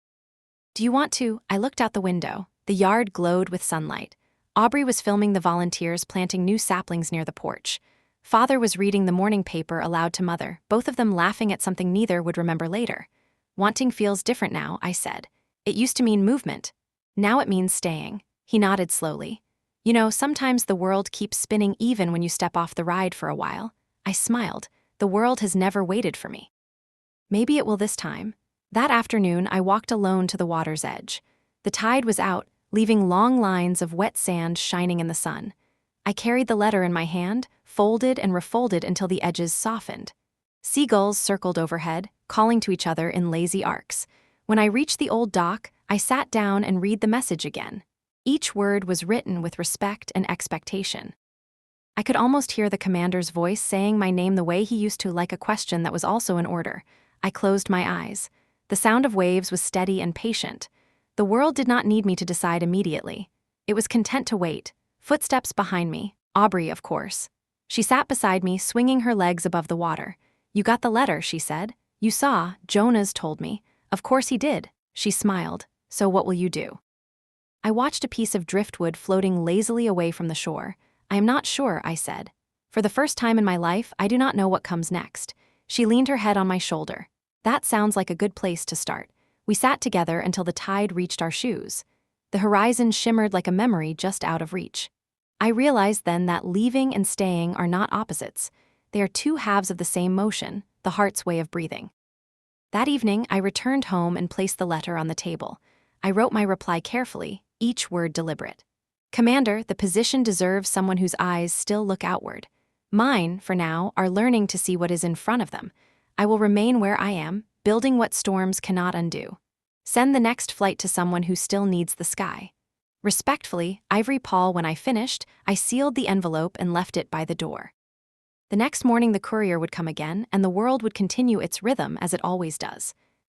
Do you want to? I looked out the window. The yard glowed with sunlight. Aubrey was filming the volunteers planting new saplings near the porch. Father was reading the morning paper aloud to Mother, both of them laughing at something neither would remember later. Wanting feels different now, I said. It used to mean movement. Now it means staying. He nodded slowly. You know, sometimes the world keeps spinning even when you step off the ride for a while. I smiled. The world has never waited for me. Maybe it will this time. That afternoon, I walked alone to the water's edge. The tide was out, leaving long lines of wet sand shining in the sun. I carried the letter in my hand, folded and refolded until the edges softened. Seagulls circled overhead, calling to each other in lazy arcs. When I reached the old dock, I sat down and read the message again. Each word was written with respect and expectation. I could almost hear the commander's voice saying my name the way he used to, like a question that was also an order. I closed my eyes. The sound of waves was steady and patient. The world did not need me to decide immediately. It was content to wait. Footsteps behind me. Aubrey, of course. She sat beside me, swinging her legs above the water. You got the letter, she said. You saw, Jonas told me. Of course he did. She smiled. So what will you do? I watched a piece of driftwood floating lazily away from the shore. I am not sure, I said. For the first time in my life, I do not know what comes next. She leaned her head on my shoulder. That sounds like a good place to start. We sat together until the tide reached our shoes. The horizon shimmered like a memory just out of reach. I realized then that leaving and staying are not opposites. They are two halves of the same motion, the heart's way of breathing. That evening, I returned home and placed the letter on the table. I wrote my reply carefully, each word deliberate. Commander, the position deserves someone whose eyes still look outward. Mine, for now, are learning to see what is in front of them. I will remain where I am, building what storms cannot undo. Send the next flight to someone who still needs the sky. Respectfully, Ivory Paul. When I finished, I sealed the envelope and left it by the door. The next morning the courier would come again, and the world would continue its rhythm as it always does.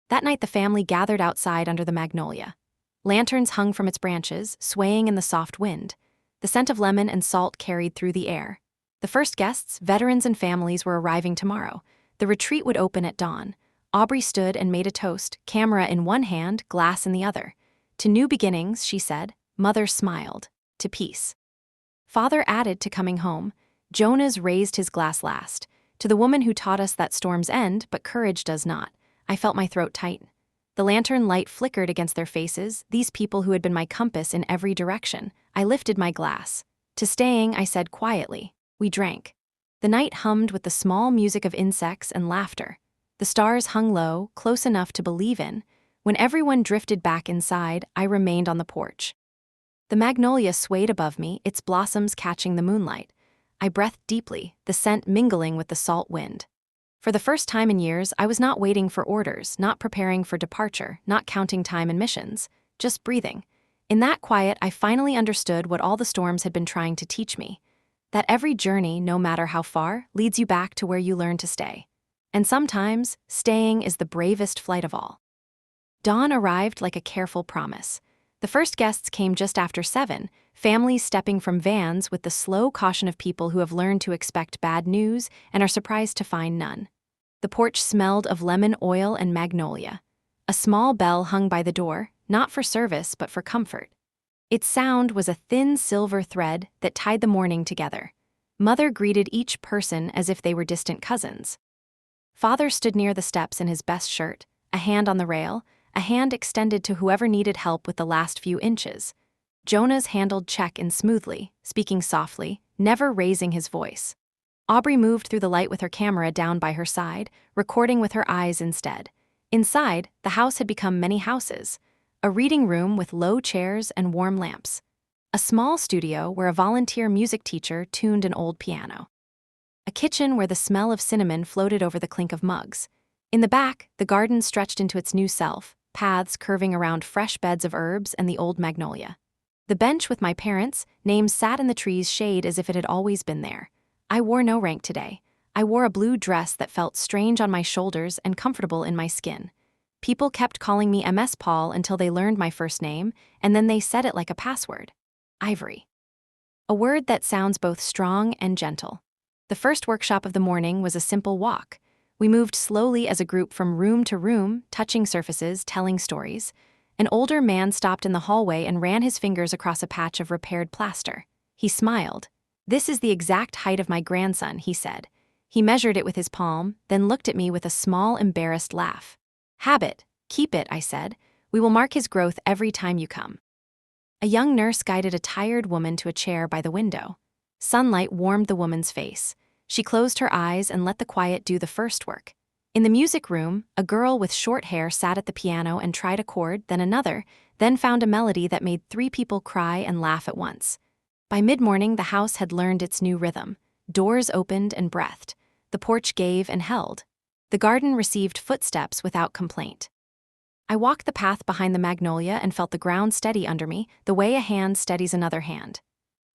That night the family gathered outside under the magnolia. Lanterns hung from its branches, swaying in the soft wind. The scent of lemon and salt carried through the air. The first guests, veterans and families, were arriving tomorrow. The retreat would open at dawn. Aubrey stood and made a toast, camera in one hand, glass in the other. To new beginnings, she said. Mother smiled. To peace. Father added to coming home. Jonas raised his glass last. To the woman who taught us that storms end, but courage does not. I felt my throat tighten. The lantern light flickered against their faces, these people who had been my compass in every direction. I lifted my glass. To staying, I said quietly. We drank. The night hummed with the small music of insects and laughter. The stars hung low, close enough to believe in. When everyone drifted back inside, I remained on the porch. The magnolia swayed above me, its blossoms catching the moonlight. I breathed deeply, the scent mingling with the salt wind. For the first time in years, I was not waiting for orders, not preparing for departure, not counting time and missions, just breathing. In that quiet, I finally understood what all the storms had been trying to teach me. That every journey, no matter how far, leads you back to where you learn to stay. And sometimes, staying is the bravest flight of all. Dawn arrived like a careful promise. The first guests came just after 7, families stepping from vans with the slow caution of people who have learned to expect bad news and are surprised to find none. The porch smelled of lemon oil and magnolia. A small bell hung by the door, not for service but for comfort. Its sound was a thin silver thread that tied the morning together. Mother greeted each person as if they were distant cousins. Father stood near the steps in his best shirt, a hand on the rail, a hand extended to whoever needed help with the last few inches. Jonah's handled check-in smoothly, speaking softly, never raising his voice. Aubrey moved through the light with her camera down by her side, recording with her eyes instead. Inside, the house had become many houses. A reading room with low chairs and warm lamps. A small studio where a volunteer music teacher tuned an old piano. A kitchen where the smell of cinnamon floated over the clink of mugs. In the back, the garden stretched into its new self, paths curving around fresh beds of herbs and the old magnolia. The bench with my parents' names sat in the tree's shade as if it had always been there. I wore no rank today. I wore a blue dress that felt strange on my shoulders and comfortable in my skin. People kept calling me MS Paul until they learned my first name, and then they said it like a password. Ivory. A word that sounds both strong and gentle. The first workshop of the morning was a simple walk. We moved slowly as a group from room to room, touching surfaces, telling stories. An older man stopped in the hallway and ran his fingers across a patch of repaired plaster. He smiled. "This is the exact height of my grandson," he said. He measured it with his palm, then looked at me with a small, embarrassed laugh. "Habit. Keep it," I said. "We will mark his growth every time you come." A young nurse guided a tired woman to a chair by the window. Sunlight warmed the woman's face. She closed her eyes and let the quiet do the first work. In the music room, a girl with short hair sat at the piano and tried a chord, then another, then found a melody that made 3 people cry and laugh at once. By mid-morning, the house had learned its new rhythm. Doors opened and breathed. The porch gave and held. The garden received footsteps without complaint. I walked the path behind the magnolia and felt the ground steady under me, the way a hand steadies another hand.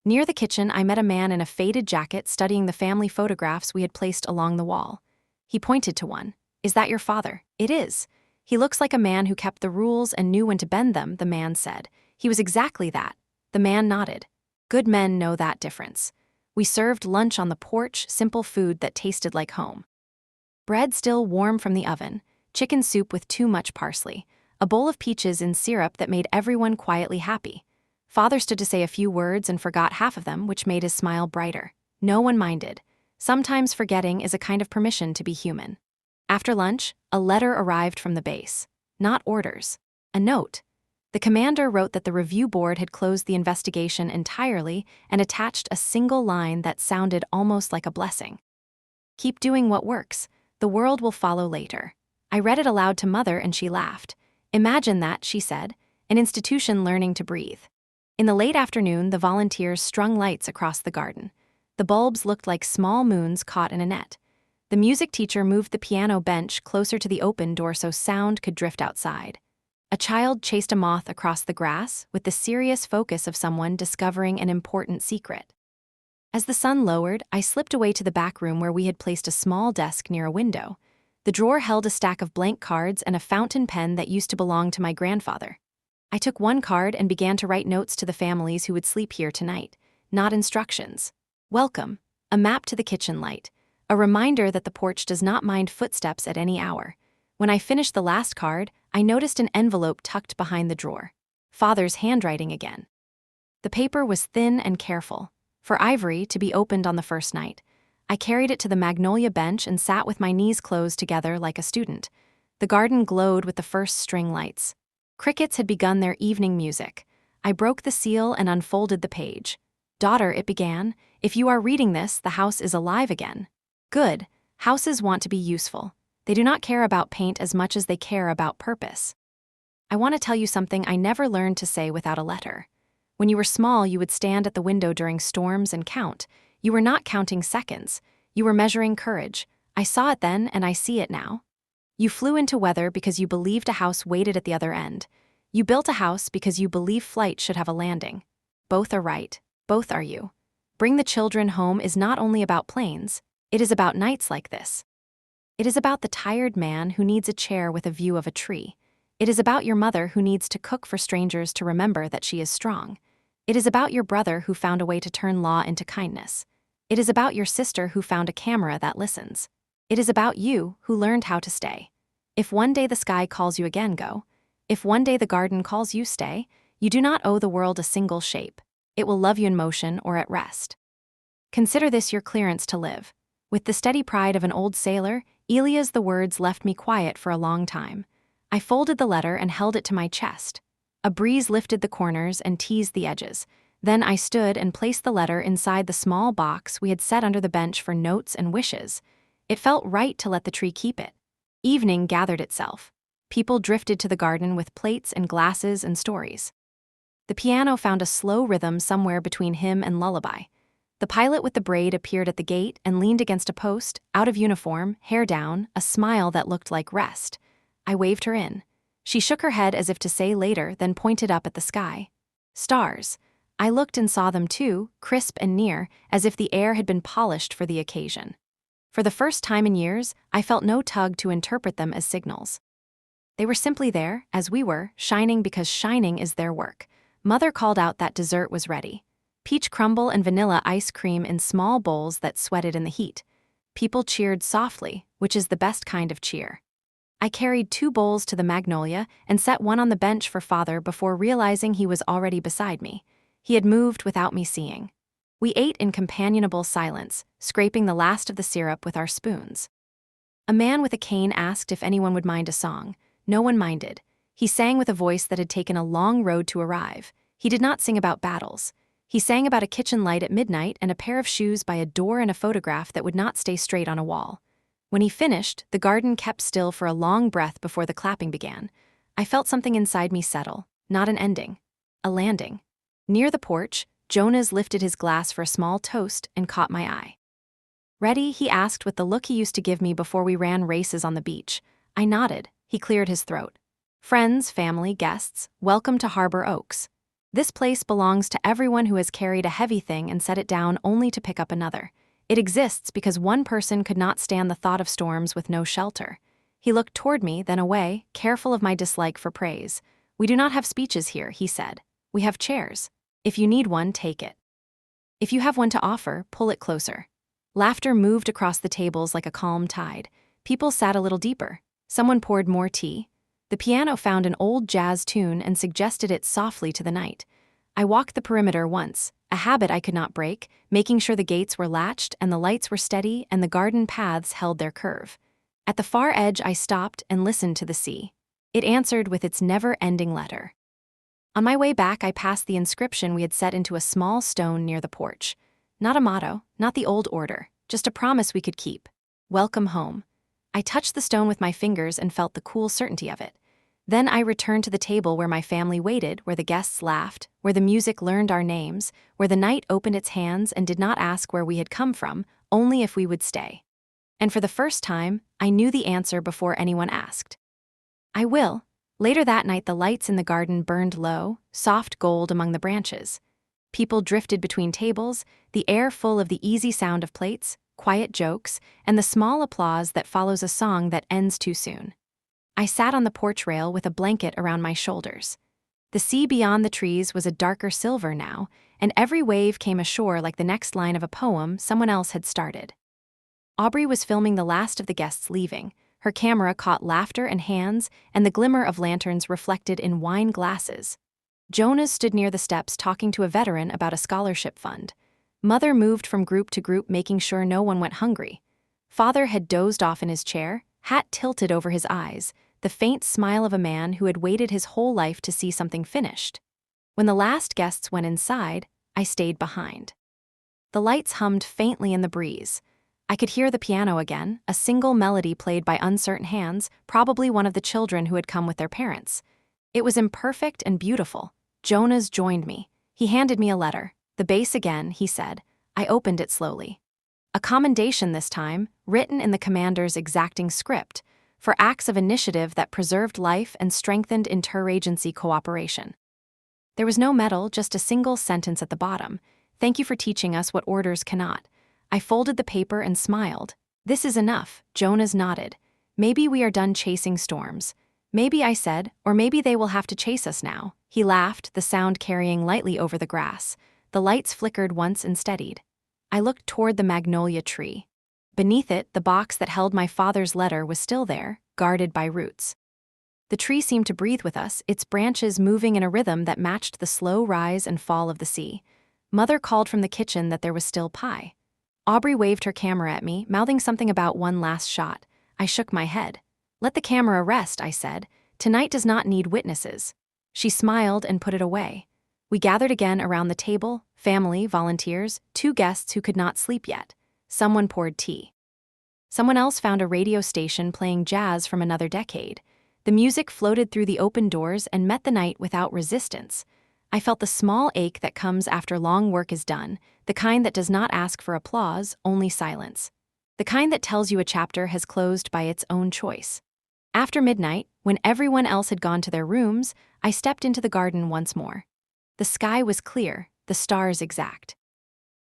Near the kitchen, I met a man in a faded jacket studying the family photographs we had placed along the wall. He pointed to one. "Is that your father?" "It is." "He looks like a man who kept the rules and knew when to bend them," the man said. "He was exactly that." The man nodded. Good men know that difference. We served lunch on the porch, simple food that tasted like home. Bread still warm from the oven, chicken soup with too much parsley, a bowl of peaches in syrup that made everyone quietly happy. Father stood to say a few words and forgot half of them, which made his smile brighter. No one minded. Sometimes forgetting is a kind of permission to be human. After lunch, a letter arrived from the base. Not orders. A note. The commander wrote that the review board had closed the investigation entirely and attached a single line that sounded almost like a blessing. "Keep doing what works. The world will follow later." I read it aloud to Mother and she laughed. "Imagine that," she said, "an institution learning to breathe." In the late afternoon, the volunteers strung lights across the garden. The bulbs looked like small moons caught in a net. The music teacher moved the piano bench closer to the open door so sound could drift outside. A child chased a moth across the grass with the serious focus of someone discovering an important secret. As the sun lowered, I slipped away to the back room where we had placed a small desk near a window. The drawer held a stack of blank cards and a fountain pen that used to belong to my grandfather. I took one card and began to write notes to the families who would sleep here tonight, not instructions. Welcome, a map to the kitchen light, a reminder that the porch does not mind footsteps at any hour. When I finished the last card, I noticed an envelope tucked behind the drawer. Father's handwriting again. The paper was thin and careful. For Ivory to be opened on the first night. I carried it to the magnolia bench and sat with my knees closed together like a student. The garden glowed with the first string lights. Crickets had begun their evening music. I broke the seal and unfolded the page. "Daughter," it began, "if you are reading this, the house is alive again." Good. Houses want to be useful. They do not care about paint as much as they care about purpose. I want to tell you something I never learned to say without a letter. When you were small, you would stand at the window during storms and count. You were not counting seconds. You were measuring courage. I saw it then, and I see it now. You flew into weather because you believed a house waited at the other end. You built a house because you believe flight should have a landing. Both are right. Both are you. Bring the children home is not only about planes, it is about nights like this. It is about the tired man who needs a chair with a view of a tree. It is about your mother who needs to cook for strangers to remember that she is strong. It is about your brother who found a way to turn law into kindness. It is about your sister who found a camera that listens. It is about you who learned how to stay. If one day the sky calls you again, go. If one day the garden calls you, stay. You do not owe the world a single shape. It will love you in motion or at rest. Consider this your clearance to live. With the steady pride of an old sailor, Elia's the words left me quiet for a long time. I folded the letter and held it to my chest. A breeze lifted the corners and teased the edges. Then I stood and placed the letter inside the small box we had set under the bench for notes and wishes. It felt right to let the tree keep it. Evening gathered itself. People drifted to the garden with plates and glasses and stories. The piano found a slow rhythm somewhere between hymn and lullaby. The pilot with the braid appeared at the gate and leaned against a post, out of uniform, hair down, a smile that looked like rest. I waved her in. She shook her head as if to say later, then pointed up at the sky. Stars. I looked and saw them too, crisp and near, as if the air had been polished for the occasion. For the first time in years, I felt no tug to interpret them as signals. They were simply there, as we were, shining because shining is their work. Mother called out that dessert was ready. Peach crumble and vanilla ice cream in small bowls that sweated in the heat. People cheered softly, which is the best kind of cheer. I carried 2 bowls to the magnolia and set one on the bench for Father before realizing he was already beside me. He had moved without me seeing. We ate in companionable silence, scraping the last of the syrup with our spoons. A man with a cane asked if anyone would mind a song. No one minded. He sang with a voice that had taken a long road to arrive. He did not sing about battles. He sang about a kitchen light at midnight and a pair of shoes by a door and a photograph that would not stay straight on a wall. When he finished, the garden kept still for a long breath before the clapping began. I felt something inside me settle, not an ending, a landing. Near the porch, Jonas lifted his glass for a small toast and caught my eye. Ready? He asked with the look he used to give me before we ran races on the beach. I nodded. He cleared his throat. Friends, family, guests, welcome to Harbor Oaks. This place belongs to everyone who has carried a heavy thing and set it down only to pick up another. It exists because one person could not stand the thought of storms with no shelter. He looked toward me, then away, careful of my dislike for praise. We do not have speeches here, he said. We have chairs. If you need one, take it. If you have one to offer, pull it closer. Laughter moved across the tables like a calm tide. People sat a little deeper. Someone poured more tea. The piano found an old jazz tune and suggested it softly to the night. I walked the perimeter once, a habit I could not break, making sure the gates were latched and the lights were steady and the garden paths held their curve. At the far edge, I stopped and listened to the sea. It answered with its never-ending letter. On my way back, I passed the inscription we had set into a small stone near the porch. Not a motto, not the old order, just a promise we could keep. Welcome home. I touched the stone with my fingers and felt the cool certainty of it. Then I returned to the table where my family waited, where the guests laughed, where the music learned our names, where the night opened its hands and did not ask where we had come from, only if we would stay. And for the first time, I knew the answer before anyone asked. I will. Later that night, the lights in the garden burned low, soft gold among the branches. People drifted between tables, the air full of the easy sound of plates, quiet jokes, and the small applause that follows a song that ends too soon. I sat on the porch rail with a blanket around my shoulders. The sea beyond the trees was a darker silver now, and every wave came ashore like the next line of a poem someone else had started. Aubrey was filming the last of the guests leaving. Her camera caught laughter and hands and the glimmer of lanterns reflected in wine glasses. Jonas stood near the steps talking to a veteran about a scholarship fund. Mother moved from group to group making sure no one went hungry. Father had dozed off in his chair, hat tilted over his eyes, the faint smile of a man who had waited his whole life to see something finished. When the last guests went inside, I stayed behind. The lights hummed faintly in the breeze. I could hear the piano again, a single melody played by uncertain hands, probably one of the children who had come with their parents. It was imperfect and beautiful. Jonas joined me. He handed me a letter. The bass again, he said. I opened it slowly. A commendation this time, written in the commander's exacting script, for acts of initiative that preserved life and strengthened interagency cooperation. There was no medal, just a single sentence at the bottom. Thank you for teaching us what orders cannot. I folded the paper and smiled. "This is enough," Jonas nodded. "Maybe we are done chasing storms." "Maybe," I said, "or maybe they will have to chase us now." He laughed, the sound carrying lightly over the grass. The lights flickered once and steadied. I looked toward the magnolia tree. Beneath it, the box that held my father's letter was still there, guarded by roots. The tree seemed to breathe with us, its branches moving in a rhythm that matched the slow rise and fall of the sea. Mother called from the kitchen that there was still pie. Aubrey waved her camera at me, mouthing something about one last shot. I shook my head. "Let the camera rest," I said. "Tonight does not need witnesses." She smiled and put it away. We gathered again around the table, family, volunteers, 2 guests who could not sleep yet. Someone poured tea. Someone else found a radio station playing jazz from another decade. The music floated through the open doors and met the night without resistance. I felt the small ache that comes after long work is done, the kind that does not ask for applause, only silence. The kind that tells you a chapter has closed by its own choice. After midnight, when everyone else had gone to their rooms, I stepped into the garden once more. The sky was clear, the stars exact.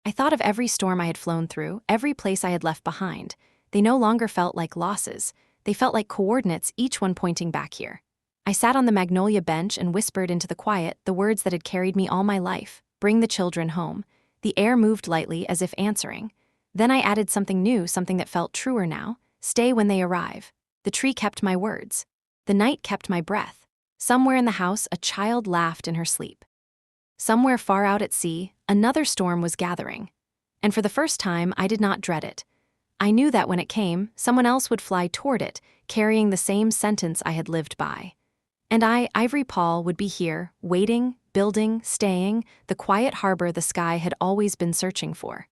I thought of every storm I had flown through, every place I had left behind. They no longer felt like losses. They felt like coordinates, each one pointing back here. I sat on the magnolia bench and whispered into the quiet the words that had carried me all my life: "Bring the children home." The air moved lightly as if answering. Then I added something new, something that felt truer now: "Stay when they arrive." The tree kept my words. The night kept my breath. Somewhere in the house, a child laughed in her sleep. Somewhere far out at sea, another storm was gathering. And for the first time, I did not dread it. I knew that when it came, someone else would fly toward it, carrying the same sentence I had lived by. And I, Ivory Paul, would be here, waiting, building, staying, the quiet harbor the sky had always been searching for.